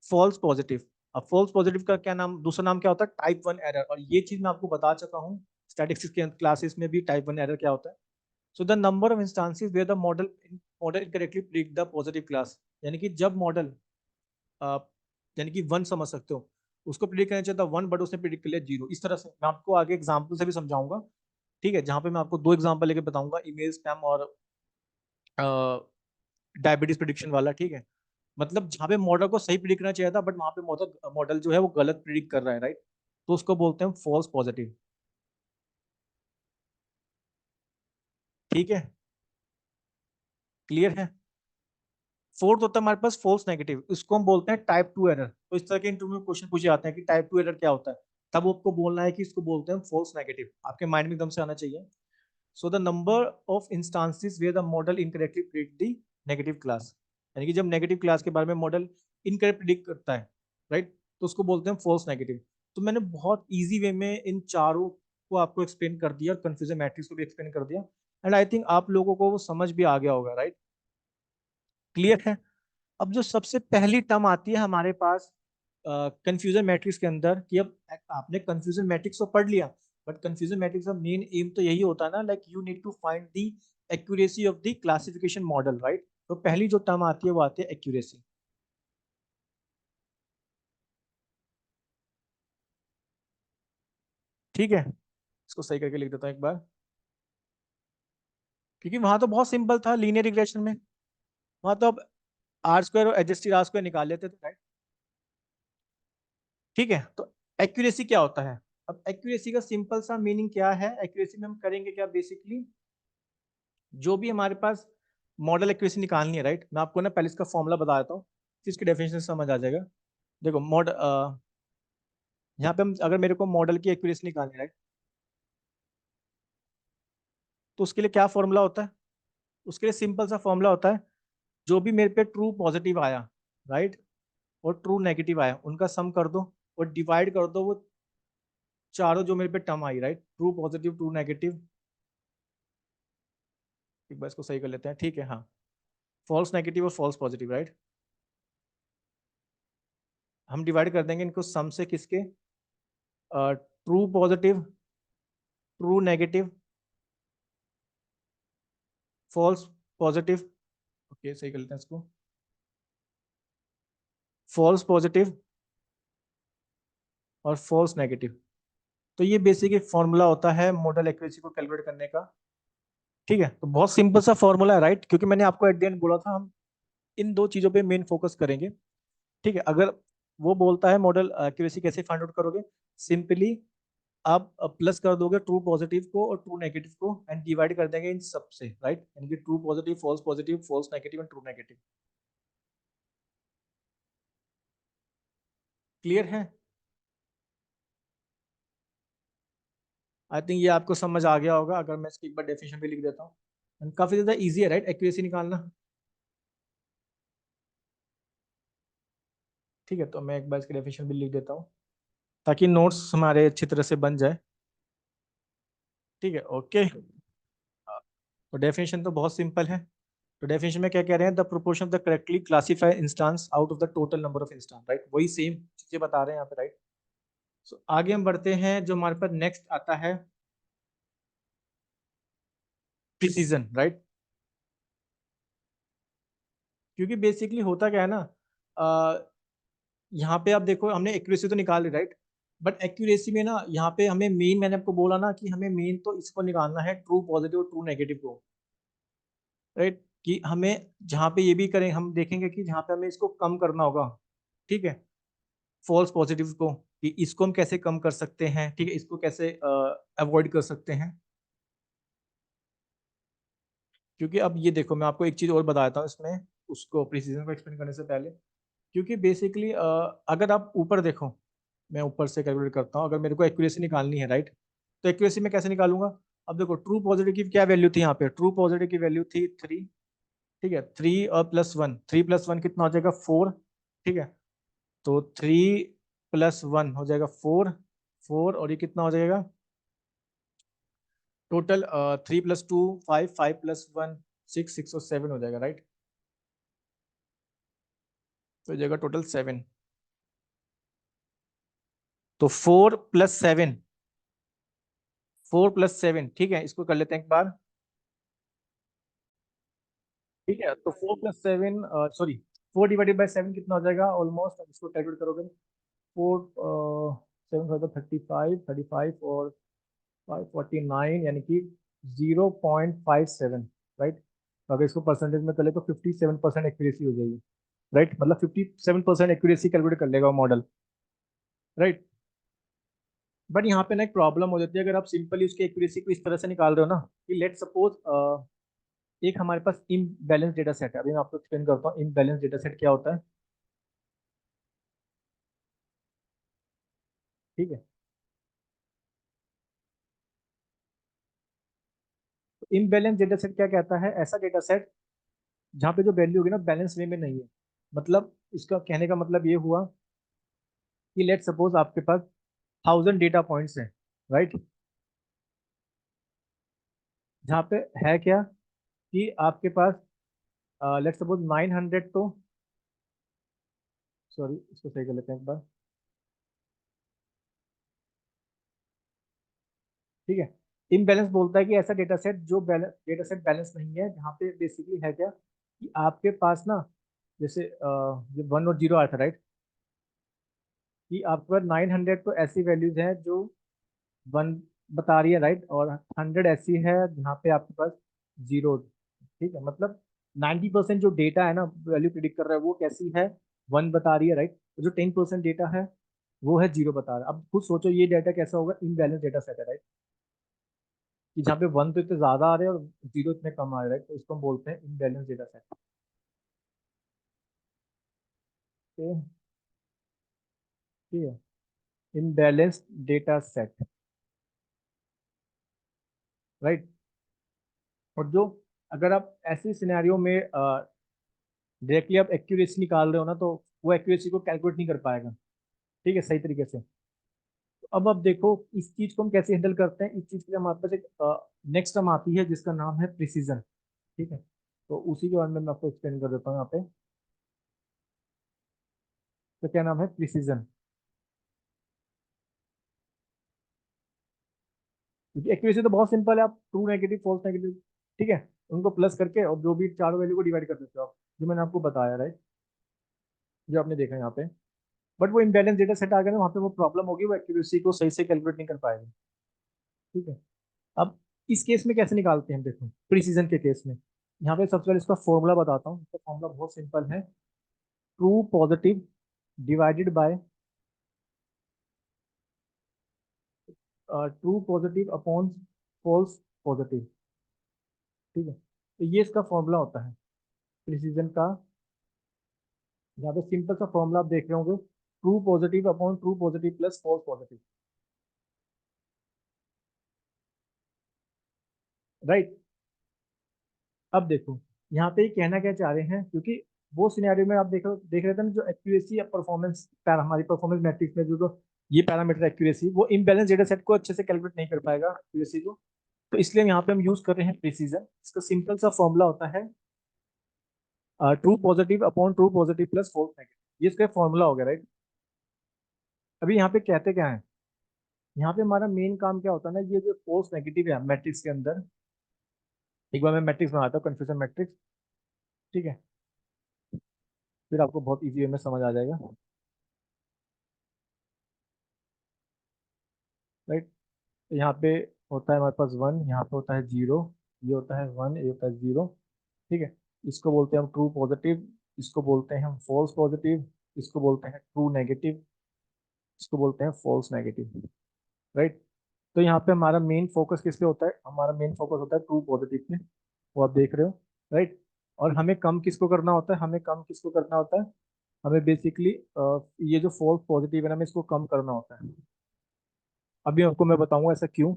False positive. अब फॉल्स पॉजिटिव का क्या नाम, दूसरा नाम क्या होता है, टाइप 1 एरर। और ये चीज मैं आपको बता चुका हूँ स्टैटिस्टिक्स के क्लासेस में भी, टाइप 1 एरर क्या होता है। So the number of instances where the model incorrectly predict the positive class, यानी कि जब मॉडल यानी कि 1 समझ सकते हो, उसको प्रिडिक्ट करना चाहिए था 1, बट उसने प्रिडिक्ट कर लिया 0। इस तरह से मैं आपको आगे एग्जाम्पल से भी समझाऊंगा, ठीक है, जहाँ पे मैं आपको 2 एग्जाम्पल लेके बताऊंगा, ईमेल स्पैम और डायबिटीज प्रिडिक्शन वाला, ठीक है। मतलब जहाँ पे मॉडल को सही प्रिडिक्ट करना चाहिए था, बट वहाँ पे मॉडल मॉडल जो है वो गलत प्रिडिक्ट कर रहा है, राइट, तो उसको बोलते हैं फॉल्स पॉजिटिव। ठीक है, क्लियर है। फोर्थ होता है हमारे पास फॉल्स नेगेटिव, इसको हम बोलते हैं टाइप 2 एरर। तो इस तरह के इंटरव्यू में क्वेश्चन पूछे जाते हैं कि टाइप 2 एरर क्या होता है, तब आपको बोलना है कि इसको बोलते हैं फॉल्स नेगेटिव। आपके माइंड में एकदम से आना चाहिए। So the number of instances where the model incorrectly predict the negative class, यानी कि जब नेगेटिव क्लास के बारे में मॉडल इनकरेक्ट प्रिडिक्ट करता है, राइट, तो उसको बोलते हैं फॉल्स नेगेटिव। तो मैंने बहुत इजी वे में इन चारों को आपको एक्सप्लेन कर दिया और कंफ्यूजन मैट्रिक्स को भी एक्सप्लेन कर दिया, एंड आई थिंक आप लोगों को वो समझ भी आ गया होगा, राइट, क्लियर है। अब जो सबसे पहली टर्म आती है हमारे पास कंफ्यूजन मैट्रिक्स के अंदर, कि अब आपने कंफ्यूजन मैट्रिक्स तो पढ़ लिया, बट कंफ्यूजन मैट्रिक्स का मेन एम तो यही होता है ना, like you need to find the accuracy of the classification model, right. तो पहली जो टर्म आती है वो आती है एक्यूरेसी। ठीक है, इसको सही करके लिख देता हूँ एक बार, क्योंकि वहां तो बहुत सिंपल था लीनियर रिग्रेशन में। वहां तो अब आर स्क्वायर और एडजस्टेड आर स्क्वायर निकाल लेते थे, राइट। ठीक है, तो एक्यूरेसी क्या होता है। अब एक्यूरेसी का सिंपल सा मीनिंग क्या है, एक्यूरेसी में हम करेंगे क्या, बेसिकली जो भी हमारे पास मॉडल एक्यूरेसी निकालनी है, राइट, मैं आपको ना पहले इसका फॉर्मूला बता देता हूँ, फिर इसकी डेफिनेशन समझ आ जाएगा। देखो यहाँ पे हम अगर मेरे को मॉडल की एक्यूरेसी निकालनी है, राइट, तो उसके लिए क्या फॉर्मूला होता है, उसके लिए सिंपल सा फॉर्मूला होता है, जो भी मेरे पे ट्रू पॉजिटिव आया, राइट, और ट्रू नेगेटिव आया, उनका सम कर दो और डिवाइड कर दो वो चारों जो मेरे पे टर्म आई, right, true positive true negative. एक बार इसको सही कर लेते हैं, ठीक है, हाँ, फॉल्स नेगेटिव और फॉल्स पॉजिटिव, राइट। हम डिवाइड कर देंगे इनको सम से, किसके, true positive true negative false positive. Okay, सही कर लेते हैं इसको, फॉल्स पॉजिटिव और फॉल्स नेगेटिव। तो ये बेसिक एक फॉर्मूला होता है मॉडल एक्यूरेसी को कैलकुलेट करने का। ठीक है, तो बहुत सिंपल सा फॉर्मूला है, राइट, क्योंकि मैंने आपको एट द एंड बोला था हम इन दो चीजों पे मेन फोकस करेंगे। ठीक है, अगर वो बोलता है मॉडल एक्यूरेसी कैसे फाइंड आउट करोगे, सिंपली आप प्लस कर दोगे ट्रू पॉजिटिव को और ट्रू नेगेटिव को एंड डिवाइड कर देंगे इन सब से, राइट, यानी कि true positive false negative and true negative. Clear है। आई थिंक ये आपको समझ आ गया होगा, अगर मैं इसकी एक बार डेफिनेशन भी लिख देता हूँ। And काफी ज्यादा इजी है, राइट, एक्यूरेसी निकालना। ठीक है, तो मैं एक बार इसकी डेफिनेशन भी लिख देता हूँ ताकि नोट्स हमारे अच्छी तरह से बन जाए। ठीक है, ओके। तो डेफिनेशन तो बहुत सिंपल है। तो डेफिनेशन में क्या कह रहे हैं, the proportion of the correctly classified instance out of the total number of instance, right, वही सेम चीजें बता रहे हैं यहाँ पे, राइट। सो आगे हम बढ़ते हैं, जो हमारे पास नेक्स्ट आता है प्रिसीजन, राइट। क्योंकि बेसिकली होता क्या है ना, अ, यहाँ पे आप देखो हमने एक्यूरेसी तो निकाल ली, राइट, बट एक्यूरेसी में ना यहाँ पे हमें मेन, मैंने आपको बोला ना कि हमें मेन तो इसको निकालना है, ट्रू पॉजिटिव और ट्रू नेगेटिव को, राइट, कि हमें जहाँ पे ये भी करें, हम देखेंगे कि जहाँ पे हमें इसको कम करना होगा, ठीक है, फॉल्स पॉजिटिव को, कि इसको हम कैसे कम कर सकते हैं, ठीक है, इसको कैसे अवॉइड कर सकते हैं। क्योंकि अब ये देखो, मैं आपको एक चीज और बता देता हूँ इसमें, उसको प्रिसीजन को एक्सप्लेन करने से पहले, क्योंकि बेसिकली अगर आप ऊपर देखो, मैं ऊपर से कैलकुलेट करता हूँ, अगर मेरे को एक्यूरेसी निकालनी है, राइट, तो एक्यूरेसी में कैसे निकालूंगा। अब देखो ट्रू पॉजिटिव की क्या वैल्यू थी, यहाँ पे ट्रू पॉजिटिव की वैल्यू थी 3, ठीक है, 3 और +1, 3 + 1 कितना हो जाएगा 4, ठीक है, तो 3 + 1 हो जाएगा 4, 4 और ये कितना हो जाएगा टोटल, 3 + 2 5, 5 + 1 6, 6 और 7 हो जाएगा, राइट, तो हो जाएगा टोटल 7, तो 4 + 7, 4 + 7, ठीक है, इसको कर लेते हैं एक बार, ठीक है, तो 4 + 7, सॉरी, 4 ÷ 7 कितना हो जाएगा ऑलमोस्ट, इसको कैलकुलेट करोगे, 4 7 5 35 और 549, यानी कि 0.57, राइट, तो अगर इसको परसेंटेज में कर ले तो 57% एक्यूरेसी हो जाएगी, राइट, मतलब 57% एक्यूरेसी कैलकुलेट कर लेगा मॉडल, राइट। बट यहाँ पे ना एक प्रॉब्लम हो जाती है, अगर आप सिंपली उसकी एक्यूरेसी को इस तरह से निकाल रहे हो ना, कि लेट सपोज एक हमारे पास इम्बैलेंस डेटा सेट है, अभी मैं आपको एक्सप्लेन करता हूँ इम्बैलेंस डेटा सेट क्या होता है, ठीक है, तो इम्बैलेंस डेटा सेट क्या कहता है, ऐसा डेटा सेट जहाँ पे जो वैल्यू होगी ना बैलेंस वे में नहीं है, मतलब इसका कहने का मतलब ये हुआ कि लेट सपोज आपके पास 1000 डेटा पॉइंट्स हैं, राइट, जहाँ पे है क्या कि आपके पास लेट सपोज 900 तो, सॉरी इसको सही कर लेते हैं एक बार, ठीक है, इम्बैलेंस बोलता है कि ऐसा डेटा सेट जो डेटा सेट बैलेंस नहीं है, जहाँ पे बेसिकली है क्या कि आपके पास ना, जैसे ये 1 और 0 आया था, राइट, कि आपके पास 900 तो ऐसी वैल्यूज हैं जो 1 बता रही है, राइट, और 100 ऐसी है जहाँ पे आपके पास 0, ठीक है, मतलब 90% जो डेटा है ना वैल्यू प्रिडिक्ट कर रहा है वो कैसी है, 1 बता रही है, राइट, जो 10% डेटा है वो है 0 बता रहा है। अब खुद सोचो ये डेटा कैसा होगा, इनबैलेंस डेटा सेट है, राइट, कि जहाँ पे 1 तो इतने ज्यादा आ रहे हैं और 0 इतने कम आ रहे हैं, राइट, तो इसको हम बोलते हैं इनबैलेंस डेटा सेट, ठीक है, इनबैलेंस डेटा सेट, राइट, और जो, अगर आप ऐसे सिनेरियो में डायरेक्टली आप एक्यूरेसी निकाल रहे हो ना, तो वो एक्यूरेसी को कैलकुलेट नहीं कर पाएगा, ठीक है, सही तरीके से। तो अब देखो इस चीज को हम कैसे हैंडल करते हैं, इस चीज के लिए हमारे पास एक नेक्स्ट टर्म आती है जिसका नाम है प्रिसीजन, ठीक है, तो उसी के बारे में मैं आपको एक्सप्लेन कर देता हूँ यहाँ पे, तो क्या नाम है प्रिसीजन, क्योंकि एक्यूरेसी तो बहुत सिंपल है, आप ट्रू नेगेटिव फॉल्स नेगेटिव, ठीक है, उनको प्लस करके और जो भी चारों वैल्यू को डिवाइड कर देते हो आप, जो मैंने आपको बताया, राइट, जो आपने देखा यहाँ पे। बट वो इम्बैलेंस डेटा सेट आ गया ना, वहाँ पे वो प्रॉब्लम होगी, वो एक्यूरेसी को सही से कैलकुलेट नहीं कर पाएगा, ठीक है। अब इस केस में कैसे निकालते हैं हम, देखो प्रीसीजन के केस में, यहाँ पे सबसे पहले इसका फॉर्मूला बताता हूँ, इसका फॉर्मूला बहुत सिंपल है, true positive divided by true positive upon false positive, ठीक है, तो ये इसका फॉर्मूला होता है प्रिसीजन का, यहाँ पे सिंपल सा फॉर्मूला आप देख रहे होंगे, true positive upon true positive plus false positive, right. अब देखो यहाँ पे ये कहना क्या चाह रहे हैं, क्योंकि वो सिनेरियो में आप देख रहे थे ना, जो एक्यूरेसी या परफॉर्मेंस हमारी परफॉर्मेंस मैट्रिक्स में जो ये पैरामीटर एक्यूरेसी, वो इम्बैलेंस डेटा सेट को अच्छे से कैलकुलेट नहीं कर पाएगा एक्यूरेसी को, तो इसलिए हम यहाँ पे हम यूज कर रहे हैं प्रिसीजन। इसका सिंपल सा फॉर्मूला होता है true positive upon true positive plus false negative, ये इसका फॉर्मूला हो गया, राइट। अभी यहाँ पे कहते क्या है, यहाँ पे हमारा मेन काम क्या होता है ना, ये जो फॉल्स नेगेटिव है मैट्रिक्स के अंदर, एक बार मैं मैट्रिक्स बनाता हूँ, कंफ्यूजन मैट्रिक्स, ठीक है, फिर आपको बहुत इजी वे में समझ आ जाएगा, राइट। यहाँ पे होता है हमारे पास 1, यहाँ पे होता है 0, ये होता है 1, ये होता है 0, ठीक है। इसको बोलते हैं हम ट्रू पॉजिटिव, इसको बोलते हैं हम फॉल्स पॉजिटिव, इसको बोलते हैं ट्रू नेगेटिव, इसको बोलते हैं फॉल्स नेगेटिव, राइट। तो यहाँ पे हमारा मेन फोकस किस पे होता है, हमारा मेन फोकस होता है ट्रू पॉजिटिव पे, वो आप देख रहे हो, राइट। और हमें कम किसको करना होता है, हमें कम किसको करना होता है, हमें बेसिकली ये जो फॉल्स पॉजिटिव है ना, हमें इसको कम करना होता है। अभी आपको मैं बताऊंगा ऐसा क्यों।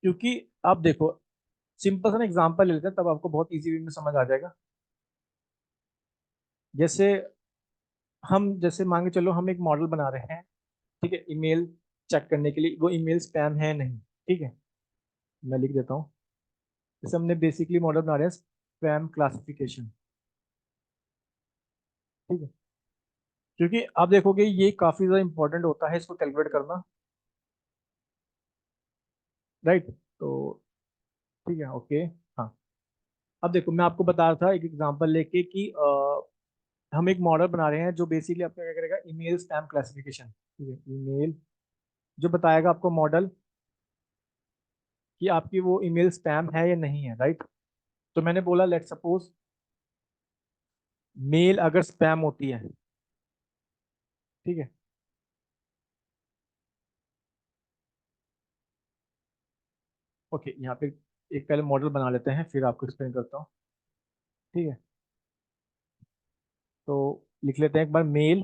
क्योंकि आप देखो, सिंपल सा एग्जांपल ले लेते हैं, तब आपको बहुत इजी वे में समझ आ जाएगा। जैसे हम, जैसे मान के चलो हम एक मॉडल बना रहे हैं, ठीक है, ईमेल चेक करने के लिए वो ईमेल स्पैम है नहीं, ठीक है। मैं लिख देता हूँ, जैसे हमने बेसिकली मॉडल बना रहे हैं स्पैम क्लासिफिकेशन, ठीक है। क्योंकि आप देखोगे ये काफी ज्यादा इंपॉर्टेंट होता है इसको कैलकुलेट करना, राइट। तो ठीक है, ओके। हाँ, अब देखो मैं आपको बता रहा था एक एग्जांपल लेके कि हम एक मॉडल बना रहे हैं जो बेसिकली आपका क्या करेगा, ईमेल स्पैम क्लासिफिकेशन, ठीक है। ईमेल जो बताएगा आपको मॉडल कि आपकी वो ईमेल स्पैम है या नहीं है, राइट। तो मैंने बोला लेट सपोज मेल अगर स्पैम होती है, ठीक है। ओके, यहाँ पे एक पहले मॉडल बना लेते हैं फिर आपको एक्सप्लेन करता हूँ, ठीक है। तो लिख लेते हैं एक बार मेल,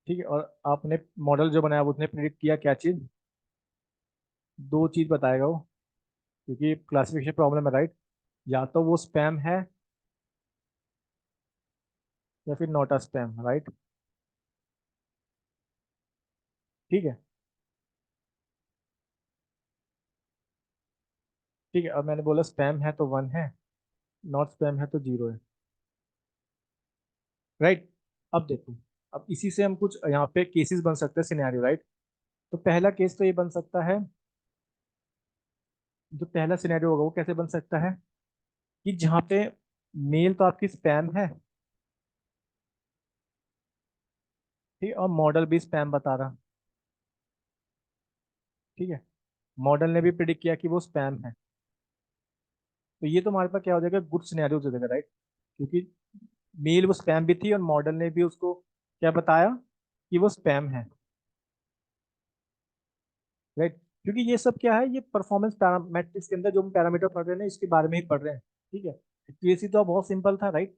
ठीक है। और आपने मॉडल जो बनाया वो उसने प्रिडिक्ट किया क्या चीज, दो चीज बताएगा वो, क्योंकि क्लासिफिकेशन प्रॉब्लम है, राइट। या तो वो स्पैम है या फिर नॉट अ स्पैम, राइट, ठीक है। ठीक है, अब मैंने बोला स्पैम है तो 1 है, नॉट स्पैम है तो 0 है, राइट। अब देखो, अब इसी से हम कुछ यहाँ पे केसेस बन सकते हैं, सिनेरियो, राइट। तो पहला केस तो ये बन सकता है, जो पहला सिनेरियो होगा वो कैसे बन सकता है कि जहाँ पे मेल तो आपकी स्पैम है, ठीक है, और मॉडल भी स्पैम बता रहा, ठीक है। मॉडल ने भी प्रिडिक्ट किया कि वो स्पैम है, तो ये तो हमारे पास क्या हो जाएगा, गुड सिनेरियो हो जाएगा, राइट। क्योंकि मेल वो स्पैम भी थी और मॉडल ने भी उसको क्या बताया कि वो स्पैम है, राइट। क्योंकि ये सब क्या है, ये परफॉर्मेंस पैरामीट्रिक्स के अंदर जो हम पैरामीटर पढ़ रहे हैं ना, इसके बारे में ही पढ़ रहे हैं, ठीक है। केसी तो बहुत सिंपल था, राइट।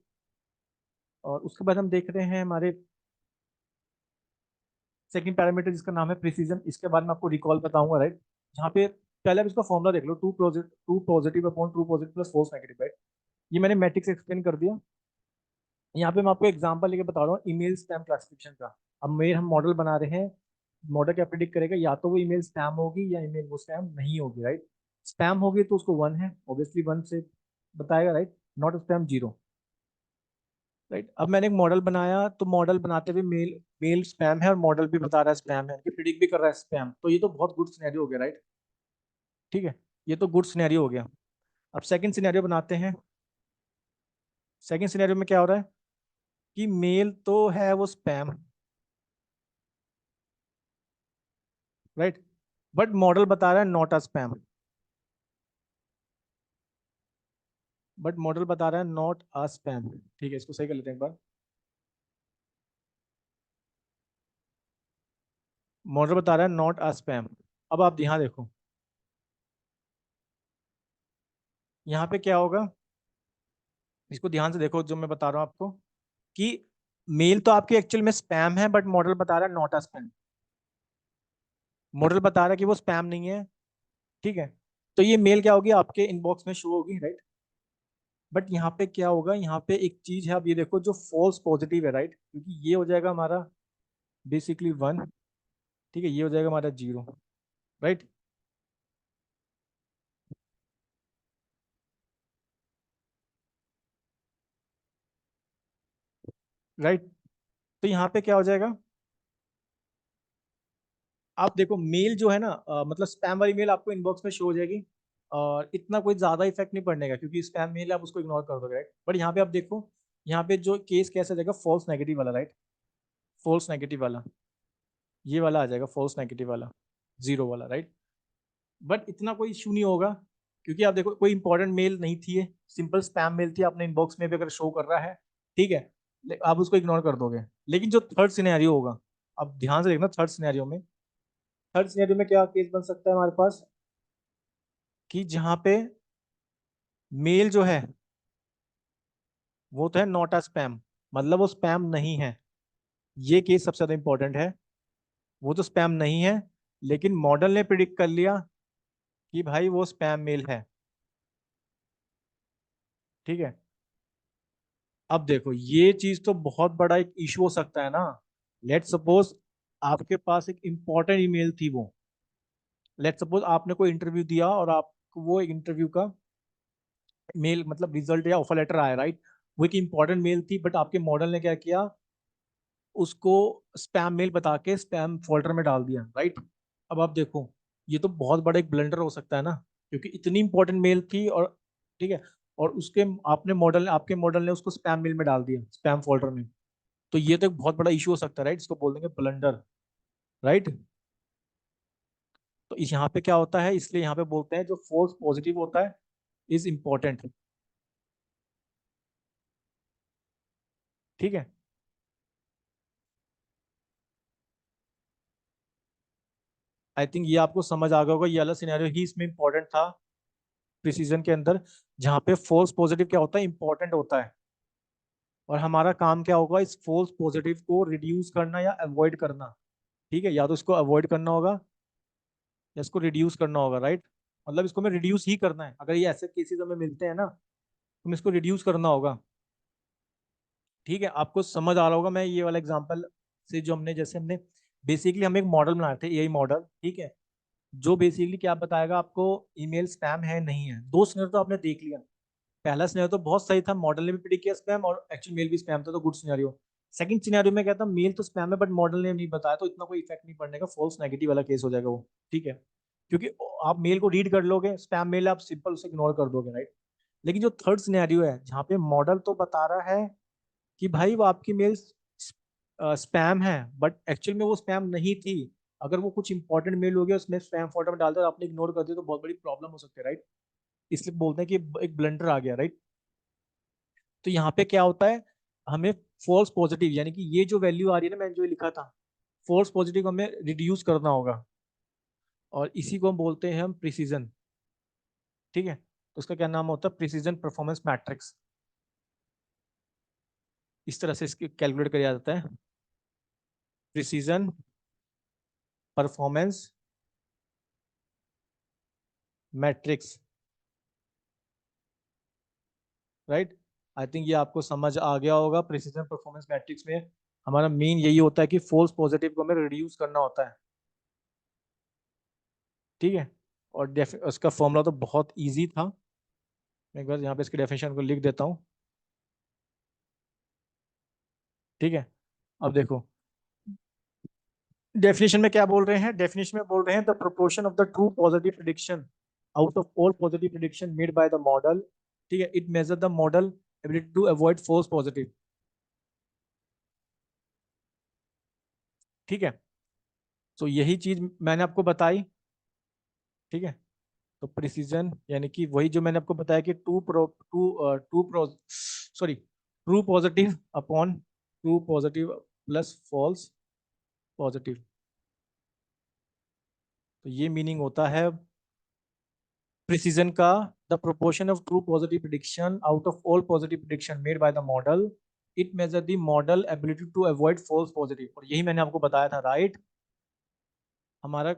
और उसके बाद हम देख रहे हैं हमारे सेकंड पैरामीटर जिसका नाम है प्रिसीजन, इसके बारे में आपको रिकॉल बताऊंगा, राइट। जहाँ पे पहले आप इसका फॉर्मूला देख लो, true positive upon true positive plus false negative, right. ये मैंने मैट्रिक्स एक्सप्लेन कर दिया। यहाँ पे मैं आपको एग्जांपल लेके बता रहा हूँ ईमेल स्पैम क्लासिफिकेशन का। अब मेल हम मॉडल बना रहे हैं, मॉडल क्या प्रिडिक्ट करेगा, या तो वो ईमेल स्पैम होगी या ईमेल वो स्पैम नहीं होगी, राइट। स्पैम होगी तो उसको 1 है, ऑब्वियसली 1 से बताएगा, राइट। Not spam 0, right. अब मैंने एक मॉडल बनाया, तो मॉडल बनाते हुए मेल मेल स्पैम है और मॉडल भी बता रहा है स्पैम है, प्रिडिक्ट भी कर रहा है स्पैम, तो ये तो बहुत गुड सिनेरियो हो गया, राइट। ठीक है, ये तो गुड सिनेरियो हो गया। अब सेकंड सिनेरियो बनाते हैं। सेकंड सिनेरियो में क्या हो रहा है कि मेल तो है वो स्पैम, राइट, बट मॉडल बता रहा है not a spam, but model बता रहा है नॉट अ स्पैम, ठीक है। इसको सही कर लेते हैं एक बार। मॉडल बता रहा है नॉट अ स्पैम। अब आप यहाँ देखो, यहाँ पे क्या होगा, इसको ध्यान से देखो जो मैं बता रहा हूँ आपको, कि मेल तो आपके एक्चुअल में स्पैम है बट मॉडल बता रहा है नॉट अ स्पैम। मॉडल बता रहा है कि वो स्पैम नहीं है, ठीक है। तो ये मेल क्या होगी, आपके इनबॉक्स में शो होगी, राइट। बट यहाँ पे क्या होगा, यहाँ पे एक चीज है, अब ये देखो जो फॉल्स पॉजिटिव है, राइट, क्योंकि ये हो जाएगा हमारा बेसिकली 1, ठीक है, ये हो जाएगा हमारा 0, राइट, राइट। तो यहाँ पे क्या हो जाएगा, आप देखो मेल जो है ना, मतलब स्पैम वाली मेल आपको इनबॉक्स में शो हो जाएगी, और इतना कोई ज्यादा इफेक्ट नहीं पड़ने का, क्योंकि स्पैम मेल आप उसको इग्नोर कर दोगे, राइट। बट यहाँ पे आप देखो, यहाँ पे जो केस कैसा जाएगा, फॉल्स नेगेटिव वाला, राइट। फॉल्स नेगेटिव वाला, ये वाला आ जाएगा, फॉल्स नेगेटिव वाला, जीरो वाला, राइट। बट इतना कोई इशू नहीं होगा, क्योंकि आप देखो कोई इंपॉर्टेंट मेल नहीं थी ये, सिंपल स्पैम मेल थी, अपने इनबॉक्स में भी अगर शो कर रहा है, ठीक है, आप उसको इग्नोर कर दोगे। लेकिन जो थर्ड सिनेरियो होगा, अब ध्यान से देखना, थर्ड सिनेरियो में क्या केस बन सकता है हमारे पास, कि जहां पे मेल जो है वो तो है नॉट अ स्पैम, मतलब वो स्पैम नहीं है। ये केस सबसे ज्यादा इंपॉर्टेंट है। वो तो स्पैम नहीं है, लेकिन मॉडल ने प्रिडिक्ट कर लिया कि भाई वो स्पैम मेल है, ठीक है। अब देखो, ये चीज तो बहुत बड़ा एक इशू हो सकता है ना। लेट सपोज आपके पास एक इंपॉर्टेंट ईमेल थी वो, लेट सपोज आपने कोई इंटरव्यू दिया और आपको वो इंटरव्यू का मेल, मतलब रिजल्ट या ऑफर लेटर आया, राइट। वो एक इंपॉर्टेंट मेल थी, बट आपके मॉडल ने क्या किया, उसको स्पैम मेल बता के स्पैम फोल्डर में डाल दिया, राइट। अब आप देखो, ये तो बहुत बड़ा एक ब्लंडर हो सकता है ना, क्योंकि इतनी इंपॉर्टेंट मेल थी, और ठीक है, और उसके आपके मॉडल ने उसको स्पैम मेल में डाल दिया, स्पैम फोल्डर में। तो ये तो एक बहुत बड़ा इशू हो सकता है, राइट। इसको बोल देंगे ब्लंडर, राइट। तो इस यहाँ पे क्या होता है, इसलिए यहाँ पे बोलते हैं जो फोर्स पॉजिटिव होता है इज इम्पोर्टेंट, ठीक है। आई थिंक ये आपको समझ आ गया होगा, ये वाला सिनेरियो ही इसमें इंपॉर्टेंट था प्रिसीजन के अंदर, जहाँ पे फोल्स पॉजिटिव क्या होता है, इंपॉर्टेंट होता है। और हमारा काम क्या होगा, इस फोल्स पॉजिटिव को रिड्यूस करना या अवॉइड करना, ठीक है। या तो इसको अवॉइड करना होगा या इसको रिड्यूस करना होगा, राइट। मतलब इसको हमें रिड्यूस ही करना है, अगर ये ऐसे केसेस हमें मिलते हैं ना, तो हमें इसको रिड्यूस करना होगा, ठीक है। आपको समझ आ रहा होगा, मैं ये वाला एग्जांपल से, जो हमने जैसे हमने बेसिकली हम एक मॉडल बनाए थे, एआई मॉडल, ठीक है, जो बेसिकली क्या बताएगा आपको, ईमेल स्पैम है नहीं है। दो सिनेरियो तो आपने देख लिया। पहला सिनेरियो तो बहुत सही था, मॉडल ने भी प्रिडिक्ट किया स्पैम, और एक्चुअल मेल भी स्पैम था, तो गुड सिनेरियो। सेकंड सिनेरियो में क्या था, मेल तो स्पैम है बट मॉडल ने नहीं बताया, तो इतना कोई इफेक्ट नहीं पड़ने का, फॉल्स नेगेटिव वाला केस हो जाएगा वो, ठीक है। क्योंकि आप मेल को रीड कर लोगे, स्पैम मेल आप सिंपल उसे इग्नोर कर दोगे, राइट। लेकिन जो थर्ड सिनेरियो है, जहाँ पे मॉडल तो बता रहा है कि भाई वो आपकी मेल स्पैम है, बट एक्चुअल में वो स्पैम नहीं थी। अगर वो कुछ इंपॉर्टेंट मेल हो गया, उसमें स्पैम फोल्डर में डाल दिया और आपने इग्नोर कर दिया, तो बहुत बड़ी प्रॉब्लम हो सकती है, राइट। इसलिए बोलते हैं कि एक ब्लंडर आ गया, राइट। तो यहाँ पे क्या होता है, हमें फॉल्स पॉजिटिव, यानी कि ये जो वैल्यू आ रही है ना, मैंने जो लिखा था, फॉल्स पॉजिटिव हमें रिड्यूस करना होगा, और इसी को हम बोलते हैं हम प्रिसीजन, ठीक है। तो उसका क्या नाम होता है, प्रिसीजन परफॉर्मेंस मैट्रिक्स। इस तरह से इसकी कैलकुलेट किया जाता है, प्रिसीजन परफॉर्मेंस मैट्रिक्स, राइट। आई थिंक ये आपको समझ आ गया होगा। प्रिसीजन परफॉर्मेंस मैट्रिक्स में हमारा मेन यही होता है कि फॉल्स पॉजिटिव को हमें रिड्यूस करना होता है, ठीक है। और उसका फॉर्मूला तो बहुत इजी था, मैं एक बार यहाँ पे इसकी डेफिनेशन को लिख देता हूँ, ठीक है। अब देखो, डेफिनेशन में क्या बोल रहे हैं, डेफिनेशन में बोल रहे हैं the proportion of the true positive prediction out of all positive prediction made by the model, ठीक है, it measure the model ability to avoid false positive, ठीक है। तो यही चीज मैंने आपको बताई, ठीक है। तो प्रिसीजन यानी कि वही जो मैंने आपको बताया कि true pro sorry true positive upon true positive plus false positive, तो ये मीनिंग होता है प्रिसीजन का, the proportion of true positive prediction out of all positive prediction made by the model, it measure the model ability to avoid false positive. और यही मैंने आपको बताया था, राइट। हमारा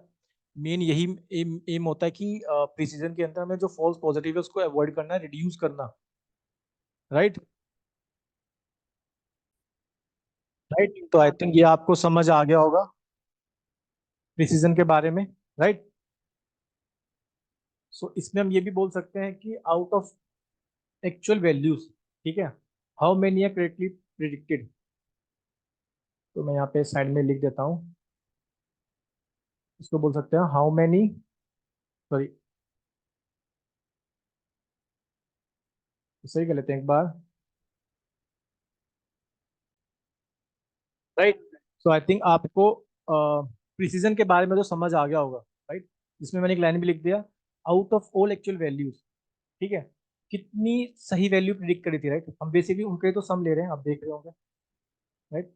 मेन यही एम होता है कि प्रिसीजन के अंदर हमें जो फॉल्स पॉजिटिव है उसको अवॉइड करना है, रिड्यूस करना, राइट। राइट, तो आई थिंक ये आपको समझ आ गया होगा प्रिसीजन के बारे में, राइट। सो इसमें हम ये भी बोल सकते हैं कि आउट ऑफ एक्चुअल वैल्यूज, ठीक है, how many are correctly predicted. तो मैं यहाँ पे साइड में लिख देता हूँ, इसको बोल सकते हैं हाउ मेनी, सॉरी, तो सही कर लेते हैं एक बार, राइट। सो आई थिंक आपको प्रिसीजन के बारे में तो समझ आ गया होगा, राइट। जिसमें मैंने एक लाइन भी लिख दिया, out of all actual values, ठीक है, कितनी सही वैल्यू प्रिडिक्ट करी थी, राइट। हम बेसिकली उनके तो सम ले रहे हैं, आप देख रहे होंगे, राइट।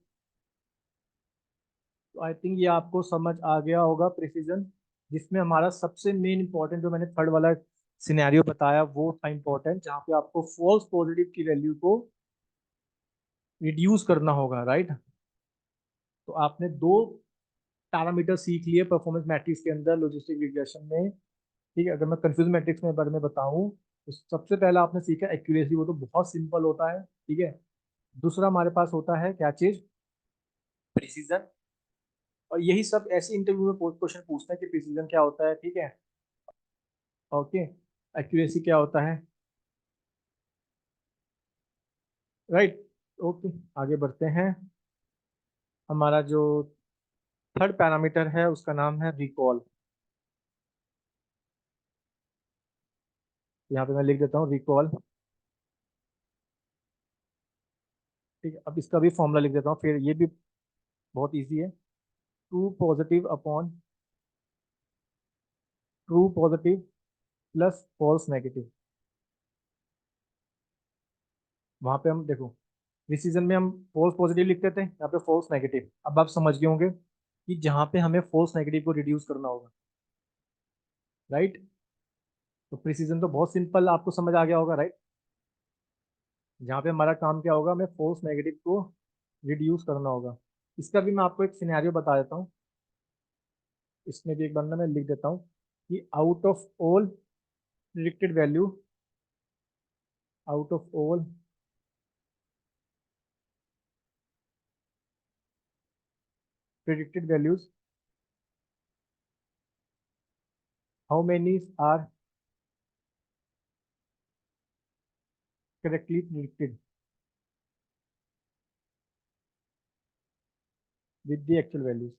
तो आई थिंक ये आपको समझ आ गया होगा प्रिसीजन, जिसमें हमारा सबसे मेन इंपॉर्टेंट जो मैंने थर्ड वाला सिनेरियो बताया वो था इंपॉर्टेंट, जहाँ पे आपको फॉल्स पॉजिटिव की वैल्यू को रिड्यूस करना होगा, राइट। तो आपने दो पैरामीटर सीख लिए परफॉर्मेंस मैट्रिक्स के अंदर लॉजिस्टिक रिग्रेशन में, ठीक है। अगर मैं कंफ्यूज मैट्रिक्स में बारे में बताऊं, तो सबसे पहला आपने सीखा एक्यूरेसी, वो तो बहुत सिंपल होता है, ठीक है। दूसरा हमारे पास होता है क्या चीज, प्रिसीजन। और यही सब ऐसे इंटरव्यू में क्वेश्चन पूछते हैं कि प्रिसीजन क्या होता है, ठीक है, ओके, एक्यूरेसी क्या होता है, राइट। ओके, आगे बढ़ते हैं। हमारा जो थर्ड पैरामीटर है उसका नाम है रिकॉल। यहाँ पे मैं लिख देता हूँ रिकॉल, ठीक है। अब इसका भी फॉर्मूला लिख देता हूँ, फिर ये भी बहुत इजी है, true positive upon true positive plus false negative. वहां पे हम देखो, डिसीजन में हम फॉल्स पॉजिटिव लिखते थे, यहाँ पे फॉल्स नेगेटिव। अब आप समझ गए होंगे कि जहाँ पे हमें फॉल्स नेगेटिव को रिड्यूस करना होगा, राइट। तो प्रिसीजन तो बहुत सिंपल, आपको समझ आ गया होगा, राइट। जहाँ पे हमारा काम क्या होगा, हमें फॉल्स नेगेटिव को रिड्यूस करना होगा। इसका भी मैं आपको एक सिनेरियो बता देता हूँ, इसमें भी एक बंदा मैं लिख देता हूँ कि out of all predicted value, out of all predicted values, how many are correctly predicted with the actual values,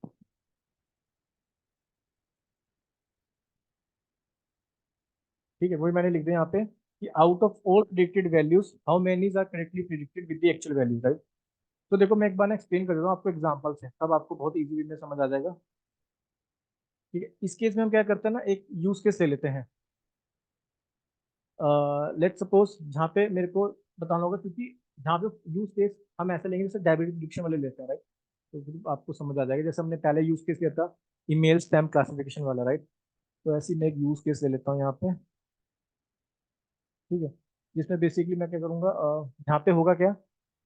ठीक है। वही मैंने लिख दिया यहाँ पे कि out of all predicted values how many are correctly predicted with the actual values, right. तो देखो मैं एक बार ना एक्सप्लेन कर देता हूँ आपको एग्जांपल से, तब आपको बहुत इजी वे में समझ आ जाएगा, ठीक है। इस केस में हम क्या करते हैं ना, एक यूज केस ले लेते हैं। लेट सपोज जहाँ पे मेरे को बताना होगा, क्योंकि जहाँ पे यूज केस हम ऐसे लेंगे जैसे डायबिटिक एडिक्शन वाले लेते हैं, राइट। तो फिर आपको समझ आ जाएगा, जैसे हमने पहले यूज केस लिया था ईमेल स्पैम क्लासिफिकेशन वाला, राइट। तो ऐसे ही मैं एक यूज केस ले लेता हूँ यहाँ पे, ठीक है। जिसमें बेसिकली मैं क्या करूँगा, यहाँ पे होगा क्या,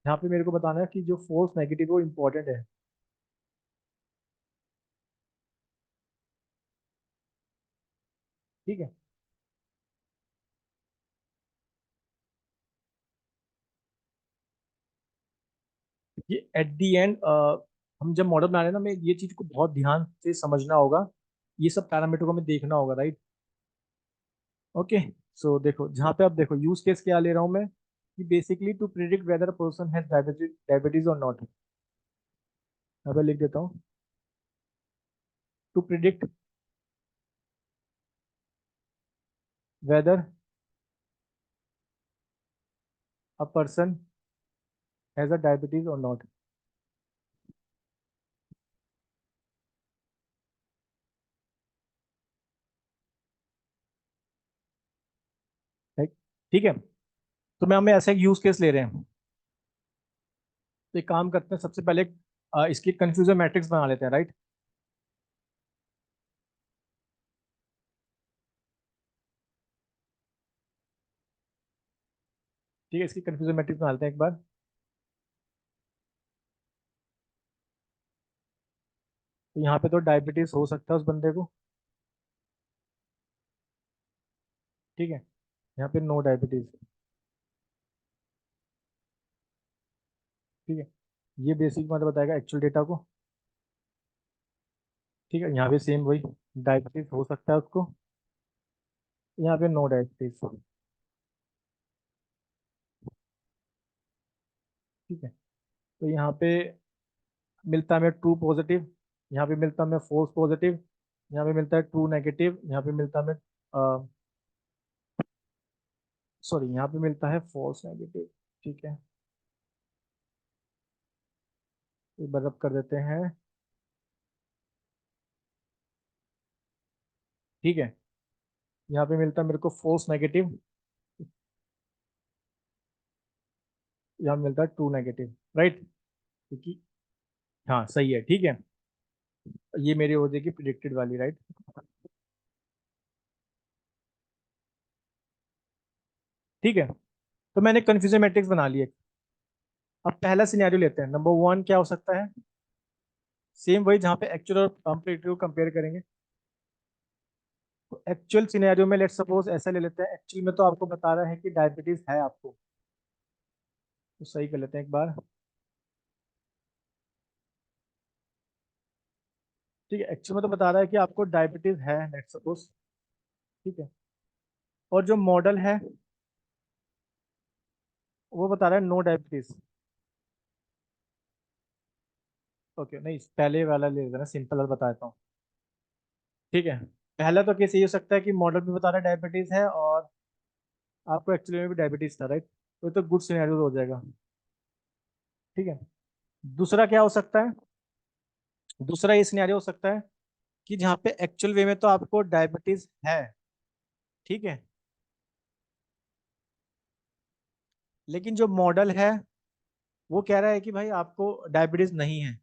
यहाँ पे मेरे को बताना है कि जो फोल्स नेगेटिव वो इम्पोर्टेंट है, ठीक है। ये एट दी एंड हम जब मॉडल बना रहे हैं ना, हमें ये चीज को बहुत ध्यान से समझना होगा, ये सब पैरामीटर को हमें देखना होगा, राइट। ओके, सो देखो जहाँ पे आप देखो यूज केस क्या ले रहा हूँ मैं, कि basically to predict whether a person has diabetes or not. यहाँ पे लिख देता हूँ, to predict whether a person has a diabetes or not, right, ठीक है। तो मैं हमें ऐसा एक यूज केस ले रहे हैं, तो एक काम करते हैं, सबसे पहले इसकी कंफ्यूजन मैट्रिक्स बना लेते हैं, राइट। ठीक है, इसकी कंफ्यूजन मैट्रिक्स बना लेते हैं एक बार। तो यहाँ पे तो डायबिटीज हो सकता है उस बंदे को, ठीक है। यहाँ पे नो डायबिटीज, ठीक है। ये बेसिक मतलब बताएगा एक्चुअल डेटा को, ठीक है। यहाँ पे सेम वही, डायबिटीज हो सकता है उसको, यहाँ पे नो डायबिटीज, ठीक है। तो यहाँ पे मिलता है हमें ट्रू पॉजिटिव, यहाँ पे मिलता है हमें फॉल्स पॉजिटिव, यहाँ पे मिलता है ट्रू नेगेटिव, यहाँ पे मिलता है हमें सॉरी, यहाँ पे मिलता है फॉल्स नेगेटिव। ठीक है, एक बार रब कर देते हैं। ठीक है, यहाँ पे मिलता है मेरे को फॉल्स नेगेटिव, यहाँ मिलता है ट्रू नेगेटिव, राइट। क्योंकि हाँ सही है, ठीक है, ये मेरी हो जाएगी प्रिडिक्टेड वाली, राइट। ठीक है, तो मैंने कंफ्यूजन मैट्रिक्स बना लिया। अब पहला सिनेरियो लेते हैं, नंबर वन क्या हो सकता है। सेम वही जहाँ पे एक्चुअल और हम प्रिडिक्टेड को कंपेयर करेंगे। तो एक्चुअल सिनेरियो में लेट्स सपोज ऐसा ले लेते हैं, एक्चुअल में तो आपको बता रहा है कि डायबिटीज है आपको, तो सही कर लेते हैं एक बार। ठीक है, एक्चुअल में तो बता रहा है कि आपको डायबिटीज है लेट्स सपोज। ठीक है, और जो मॉडल है वो बता रहा है नो डायबिटीज। ओके, नहीं पहले वाला ले लेते हैं, सिंपल वाला बता देता हूँ। ठीक है, पहला तो केस ये हो सकता है कि मॉडल भी बता रहा है डायबिटीज है और आपको एक्चुअली में भी डायबिटीज था, राइट। तो गुड सिनेरियो हो जाएगा। ठीक है, दूसरा क्या हो सकता है। दूसरा ये सिनेरियो हो सकता है कि जहाँ पे एक्चुअल वे में तो आपको डायबिटीज है, ठीक है, लेकिन जो मॉडल है वो कह रहा है कि भाई आपको डायबिटीज नहीं है,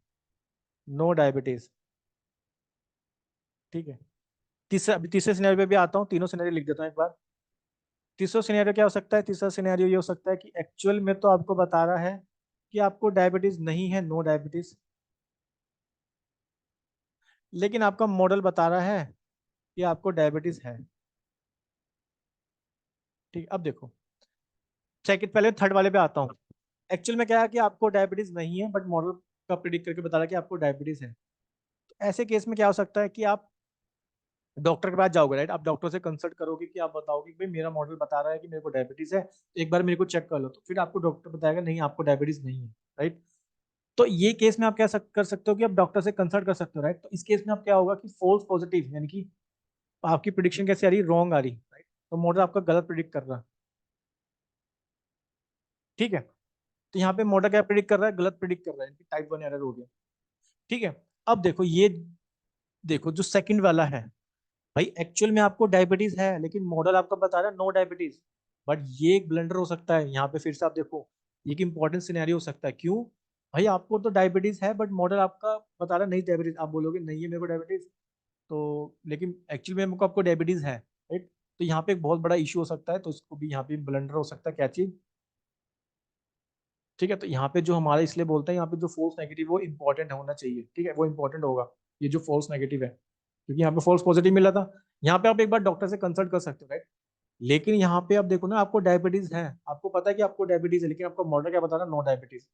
नो डायबिटीज। ठीक है, तीसरा, अभी तीसरे सिनेरियो पे भी आता हूँ, तीनों सिनेरियो लिख देता हूँ एक बार। तीसरा सिनेरियो क्या हो सकता है। तीसरा सिनेरियो ये हो सकता है कि एक्चुअल में तो आपको बता रहा है कि आपको डायबिटीज नहीं है, नो डायबिटीज, लेकिन आपका मॉडल बता रहा है कि आपको डायबिटीज है। ठीक, अब देखो सेकंड, पहले थर्ड वाले पे आता हूँ। एक्चुअल में क्या है कि आपको डायबिटीज नहीं है, बट मॉडल का प्रिडिक्ट करके बता रहा है कि आपको डायबिटीज है। तो ऐसे केस में क्या हो सकता है कि आप डॉक्टर के पास जाओगे, राइट। आप डॉक्टर से कंसल्ट करोगे कि आप बताओगे कि भाई मेरा मॉडल बता रहा है कि मेरे को डायबिटीज है, तो एक बार मेरे को चेक कर लो। तो फिर आपको डॉक्टर बताएगा नहीं आपको डायबिटीज नहीं है, राइट। तो ये केस में आप क्या कर सकते हो कि आप डॉक्टर से कंसल्ट कर सकते हो, राइट। तो इस केस में आप क्या होगा कि फॉल्स पॉजिटिव, यानी कि आपकी प्रिडिक्शन कैसे आ रही, रॉन्ग आ रही, राइट। तो मॉडल आपका गलत प्रिडिक्ट कर रहा है। ठीक है, तो यहाँ पे मॉडल क्या प्रिडिक्ट कर रहा है, गलत प्रिडिक्ट कर रहा है, टाइप वन एरर हो गया। ठीक है, अब देखो ये, देखो जो सेकंड वाला है, भाई एक्चुअल में आपको डायबिटीज है लेकिन मॉडल आपका बता रहा है नो डायबिटीज। बट ये एक ब्लंडर हो सकता है यहाँ पे, फिर से आप देखो ये एक इंपॉर्टेंट सिनेरियो हो सकता है। क्यों, भाई आपको तो डायबिटीज है बट मॉडल आपका बता रहा है नहीं डायबिटीज। आप बोलोगे नहीं है मेरे को डायबिटीज, तो लेकिन एक्चुअली में मेरे को आपको डायबिटीज है, राइट। तो यहाँ पे एक बहुत बड़ा इशू हो सकता है, तो इसको भी यहाँ पे ब्लंडर हो सकता है, क्या चीज। ठीक है, तो यहाँ पे जो हमारा इसलिए बोलते हैं यहाँ पे जो फॉल्स नेगेटिव वो इंपॉर्टेंट होना चाहिए, ठीक है, वो इंपॉर्टेंट होगा। ये जो फॉल्स नेगेटिव है, क्योंकि यहाँ पे फॉल्स पॉजिटिव मिला था। यहाँ पे आप एक बार डॉक्टर से कंसल्ट कर सकते हो, राइट। लेकिन यहाँ पे आप देखो ना, आपको डायबिटीज है, आपको पता है कि आपको डायबिटीज है, लेकिन आपका मॉडल क्या बता रहा है, नो डायबिटीज।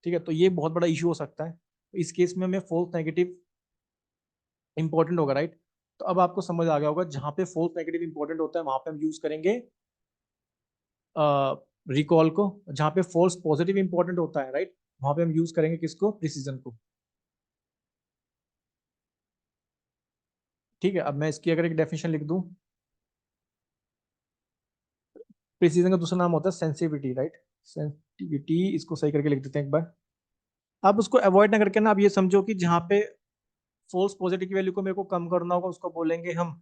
ठीक है, तो ये बहुत बड़ा इशू हो सकता है। तो इस केस में हमें फॉल्स नेगेटिव इंपॉर्टेंट होगा, राइट। तो अब आपको समझ आ गया होगा, जहाँ पे फॉल्स नेगेटिव इंपॉर्टेंट होता है वहां पे हम यूज करेंगे रिकॉल को। जहाँ पे फॉल्स पॉजिटिव इंपॉर्टेंट होता है, राइट, वहां पे हम यूज करेंगे किसको, प्रिसीजन को। ठीक है, अब मैं इसकी अगर एक डेफिनेशन लिख दूं, प्रिसीजन का दूसरा नाम होता है सेंसिटिविटी, राइट। सेंसिटिविटी, इसको सही करके लिख देते हैं एक बार। आप उसको अवॉइड ना करके ना, आप ये समझो कि जहाँ पे फॉल्स पॉजिटिव की वैल्यू को मेरे को कम करना होगा उसको बोलेंगे हम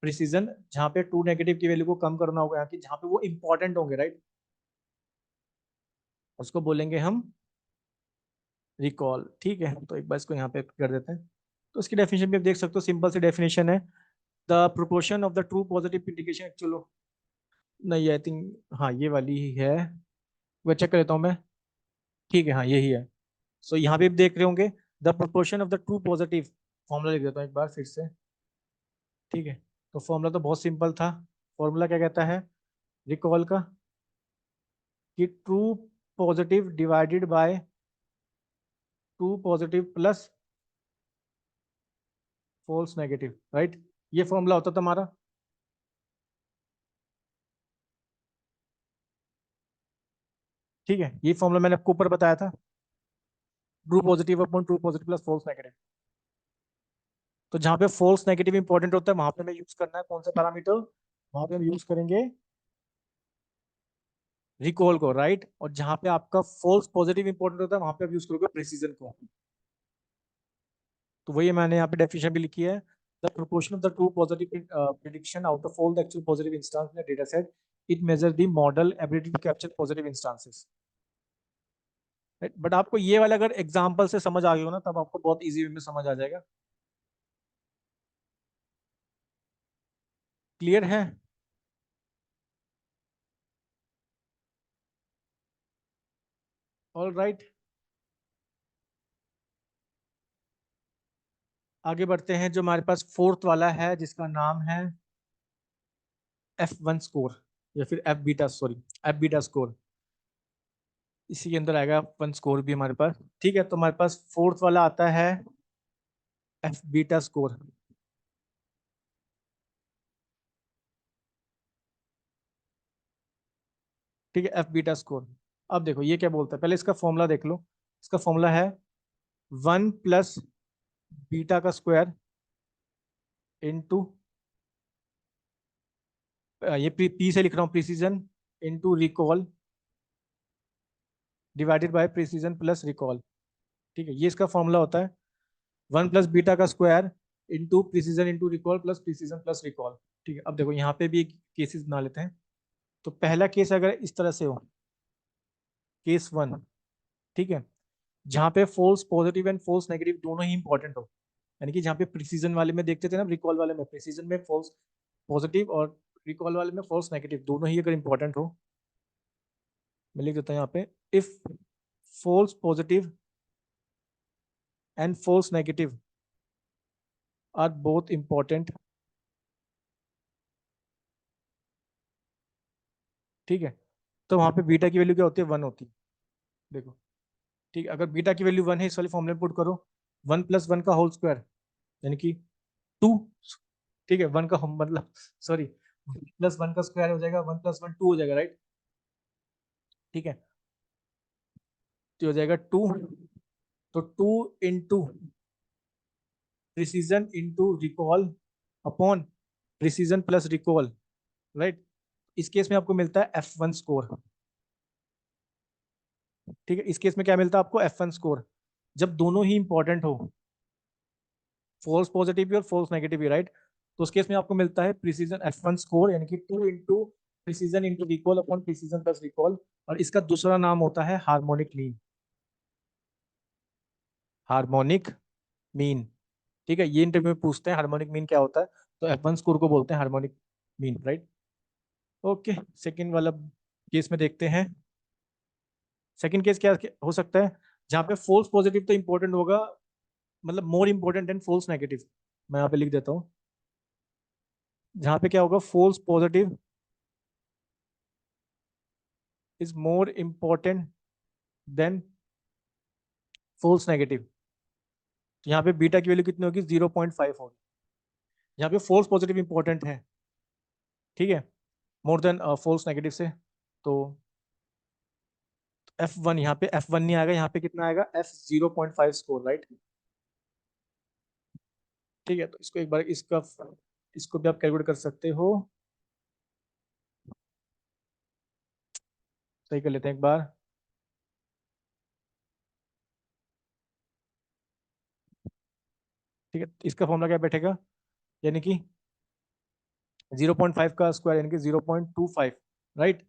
प्रिसीजन। जहाँ पे ट्रू नेगेटिव की वैल्यू को कम करना होगा, यहाँ की जहाँ पे वो इंपॉर्टेंट होंगे, राइट, उसको बोलेंगे हम रिकॉल। ठीक है, तो एक बार इसको यहाँ पे कर देते हैं। तो इसकी डेफिनेशन भी आप देख सकते हो, सिंपल सी डेफिनेशन है। The proportion of the true positive indication, चलो नहीं आई थिंक, हाँ ये वाली ही है, वह चेक कर लेता हूँ मैं। ठीक है, हाँ यही है। सो यहाँ पे भी देख रहे होंगे, the proportion of the true positive, formula लिख देता हूँ एक बार फिर से। ठीक है, तो फॉर्मूला तो बहुत सिंपल था। फॉर्मूला क्या कहता है रिकॉल का, कि true positive divided by true positive plus false negative, right. ये फॉर्मूला होता था हमारा। ठीक है, ये फॉर्मूला मैंने आपको ऊपर बताया था, true positive upon true positive plus false negative. तो जहाँ पे फॉल्स नेगेटिव इंपॉर्टेंट होता है वहां पे हमें यूज करना है कौन सा पैरामीटर, वहां पे हम यूज करेंगे रिकॉल को, राइट। और जहां पे आपका फॉल्स पॉजिटिव इंपॉर्टेंट होता है वहां पे आप यूज करोगे प्रिसीजन को। तो वही मैंने यहाँ पे डेफिनेशन भी लिखी है, the proportion of the true positive prediction out of all the actual positive instance in the data set, it measure the model ability to capture positive instances. But आपको ये वाला अगर एग्जांपल से समझ आ गया हो ना, तब आपको बहुत इजी वे में समझ आ जाएगा। क्लियर है? ऑल राइट, आगे बढ़ते हैं। जो हमारे पास फोर्थ वाला है जिसका नाम है F1 स्कोर, या फिर F beta, sorry F beta score, इसी के अंदर आएगा F1 स्कोर भी हमारे पास। ठीक है, तो हमारे पास फोर्थ वाला आता है एफ बीटा स्कोर। ठीक है, एफ बीटा स्कोर। अब देखो ये क्या बोलता है, पहले इसका फॉर्मूला देख लो। इसका फॉर्मूला है 1 प्लस बीटा का स्क्वायर इंटू, ये पी से लिख रहा हूँ, precision into recall divided by precision plus recall. ठीक है, ये इसका फॉर्मूला होता है 1 प्लस बीटा का square into precision into recall plus precision plus recall. ठीक है, अब देखो यहाँ पे भी केसेस बना लेते हैं। तो पहला केस अगर इस तरह से हो, केस 1, ठीक है, जहाँ पे false positive and false negative दोनों ही इंपॉर्टेंट हो, यानी कि जहाँ पे प्रिसीजन वाले में देखते थे ना, रिकॉल वाले में प्रिसीजन में फॉल्स पॉजिटिव और रिकॉल वाले में फॉल्स नेगेटिव दोनों ही अगर इंपॉर्टेंट हो, मैं लिख देता हूँ यहाँ पे, if false positive and false negative are both important, ठीक है, तो वहाँ पे बीटा की वैल्यू क्या होती है, 1 होती है। देखो, ठीक है, अगर बीटा की वैल्यू 1 है, इस वाले फॉर्मूले में पुट करो, 1 प्लस 1 का होल स्क्वायर यानी कि 2। ठीक है, 1 का मतलब, सॉरी, 1 प्लस 1 का स्क्वायर हो जाएगा, 1 प्लस 1 2 हो जाएगा, राइट। ठीक है, तो हो जाएगा 2। तो 2 into precision into recall upon precision plus recall, right. इस केस में आपको मिलता है F1 स्कोर। ठीक है, इस केस में क्या मिलता है आपको, F1 स्कोर, जब दोनों ही इंपॉर्टेंट हो, फॉल्स पॉजिटिव भी और फॉल्स नेगेटिव भी, राइट। तो उस केस में आपको मिलता है प्रिसीजन F1 स्कोर, यानी कि 2 into precision into recall upon precision plus recall, और इसका दूसरा नाम होता है हार्मोनिक मीन। हार्मोनिक मीन, ठीक है, ये इंटरव्यू में पूछते हैं हार्मोनिक मीन क्या होता है, तो F1 स्कोर को बोलते हैं harmonic mean, right. Okay, second वाला केस में देखते हैं। सेकंड केस क्या हो सकता है, जहाँ पे फॉल्स पॉजिटिव तो इंपॉर्टेंट होगा, मतलब more important than false negative. मैं यहाँ पे लिख देता हूँ, जहाँ पे क्या होगा, false positive is more important than false negative. तो यहाँ पे बीटा की वैल्यू कितनी होगी, 0.5 होगी। यहाँ पे फॉल्स पॉजिटिव इंपॉर्टेंट है, ठीक है, मोर देन फॉल्स नेगेटिव से। तो F1, यहाँ पे F1 नहीं आएगा, यहाँ पे कितना आएगा, F 0.5 स्कोर, राइट। ठीक है, तो इसको एक बार इसको भी आप कैलकुलेट कर सकते हो। सही कर लेते हैं एक बार। ठीक है, इसका फॉर्मूला क्या बैठेगा, यानी कि 0.5 का स्क्वायर यानी कि 0.25, right,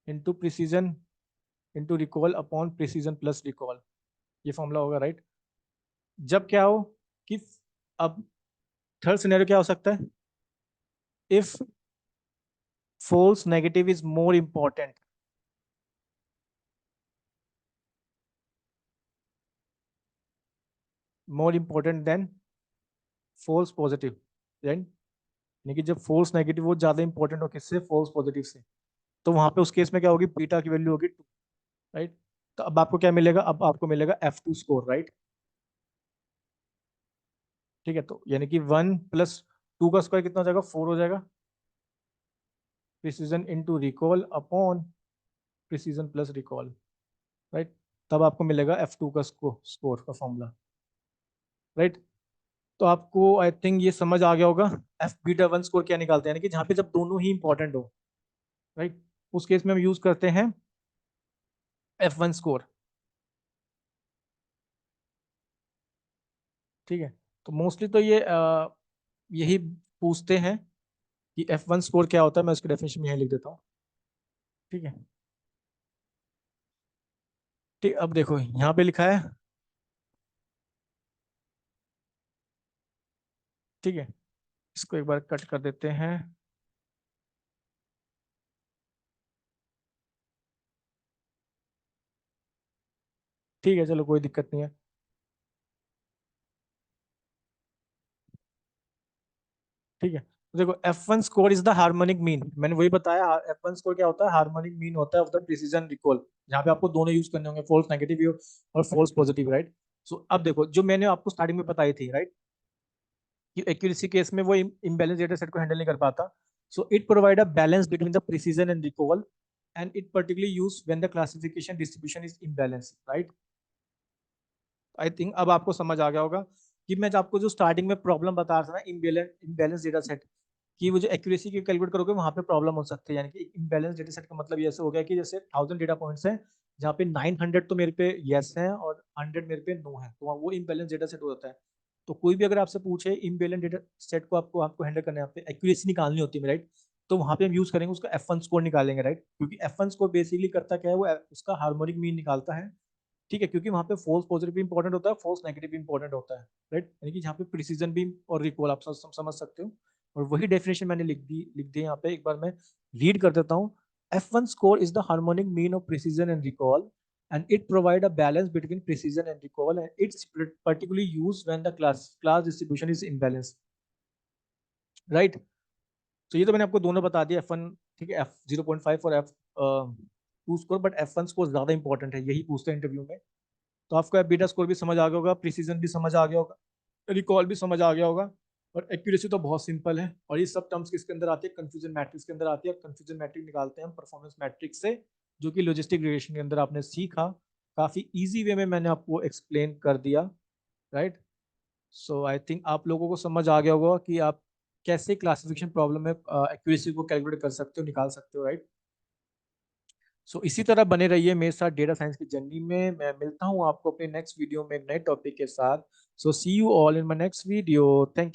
into precision into recall upon precision plus recall, ये फॉर्मूला होगा, राइट। जब क्या हो कि, अब थर्ड सिनेरियो क्या हो सकता है, if false negative is more important, more important than false positive, right. यानी कि जब फॉल्स नेगेटिव वो ज्यादा इंपॉर्टेंट हो किससे, फॉल्स पॉजिटिव से, तो वहां पे उस केस में क्या होगी, बीटा की वैल्यू होगी 2, राइट। तो अब आपको क्या मिलेगा, अब आपको मिलेगा F2 स्कोर, राइट। ठीक है, तो यानी कि 1 प्लस 2 का स्क्वायर कितना हो जाएगा, 4 हो जाएगा, precision into recall upon precision plus recall, right. तब आपको मिलेगा F2 का स्कोर का फॉर्मूला, राइट। तो आपको आई थिंक ये समझ आ गया होगा, F बीटा 1 स्कोर क्या निकालते हैं, यानी कि जहाँ पे जब दोनों ही इंपॉर्टेंट हो, राइट, उस केस में हम यूज करते हैं F1 स्कोर। ठीक है, तो मोस्टली तो ये यही पूछते हैं कि F1 स्कोर क्या होता है। मैं उसकी डेफिनेशन में यही लिख देता हूँ। ठीक है, ठीक, अब देखो यहाँ पे लिखा है। ठीक है, इसको एक बार कट कर देते हैं। ठीक है, चलो कोई दिक्कत नहीं है। ठीक है, तो देखो F1 score is the harmonic mean. मैंने वही बताया, F1 स्कोर क्या होता है, हार्मोनिक मीन होता है ऑफ द प्रिसीजन रिकॉल। यहाँ पे आपको दोनों यूज करने होंगे, फॉल्स नेगेटिव और फॉल्स पॉजिटिव, राइट। सो अब देखो, जो मैंने आपको स्टार्टिंग में बताई थी, राइट, कि एक्यूरेसी केस में वो इम्बैलेंस डेटा सेट को हैंडल नहीं कर पाता। So it provide a balance between the precision and recall, and it particularly use when the classification distribution is imbalance, right. I think अब आपको समझ आ गया होगा कि मैं जो आपको जो स्टार्टिंग में प्रॉब्लम बता रहा था ना, इम्बैलेंस डेटा सेट की, वो जो एक्यूरेसी की कैलकुलेट करोगे वहां पे प्रॉब्लम हो सकती है। यानी कि इम्बैलेंस डेटा सेट का मतलब ये ऐसे हो गया कि जैसे 1000 डेटा पॉइंट्स हैं, जहाँ पे 900 तो मेरे पे यस हैं और 100 मेरे पे नो है, तो वो इम्बैलेंस डेटा सेट हो जाता है। तो कोई भी अगर आपसे पूछे इम्बैलेंस डेटा सेट को आपको आपको हैंडल करना है, एक्यूरेसी निकालनी होती है, राइट, तो वहां पे हम यूज करेंगे उसका F1 स्कोर निकालेंगे, राइट। क्योंकि F1 स्कोर बेसिकली करता क्या है, वो उसका हार्मोनिक मीन निकालता है। ठीक है, क्योंकि वहां पे फॉल्स पॉजिटिव भी इंपॉर्टेंट होता है, फॉल्स नेगेटिव भी इंपॉर्टेंट होता है, राइट। यानी कि जहाँ पे प्रिसीजन भी और रिकॉल आप समझ सकते हो। और वही डेफिनेशन मैंने लिख दी यहाँ पे, एक बार मैं रीड कर देता हूँ। F1 score is the harmonic mean of precision and recall, and it provide a balance between precision and recall, and it's particularly used when the class distribution is imbalanced, right। तो ये तो मैंने आपको दोनों बता दिया, F1, ठीक है, F0.5 और F2 score, but F1 score ज्यादा इंपॉर्टेंट है, यही पूछते हैं इंटरव्यू में। तो आपका बीटा स्कोर भी समझ आ गया होगा, प्रिसीजन भी समझ आ गया होगा, रिकॉल भी समझ आ गया होगा, और एक्यूरेसी तो बहुत सिंपल है। और ये सब टर्म्स किसके अंदर आती है, कंफ्यूजन मैट्रिक्स के अंदर आती है। कंफ्यूजन मैट्रिक निकालते हैं हम परफॉर्मेंस मैट्रिक्स से, जो कि लॉजिस्टिक रिग्रेशन के अंदर आपने सीखा। काफी इजी वे में मैंने आपको एक्सप्लेन कर दिया, राइट। सो आई थिंक आप लोगों को समझ आ गया होगा कि आप कैसे क्लासिफिकेशन प्रॉब्लम में एक्यूरेसी को कैलकुलेट कर सकते हो, निकाल सकते हो, राइट। सो इसी तरह बने रहिए मेरे साथ डेटा साइंस की जर्नी में। मैं मिलता हूँ आपको अपने नेक्स्ट वीडियो में एक नए टॉपिक के साथ। So see you all in my next video. Thank you.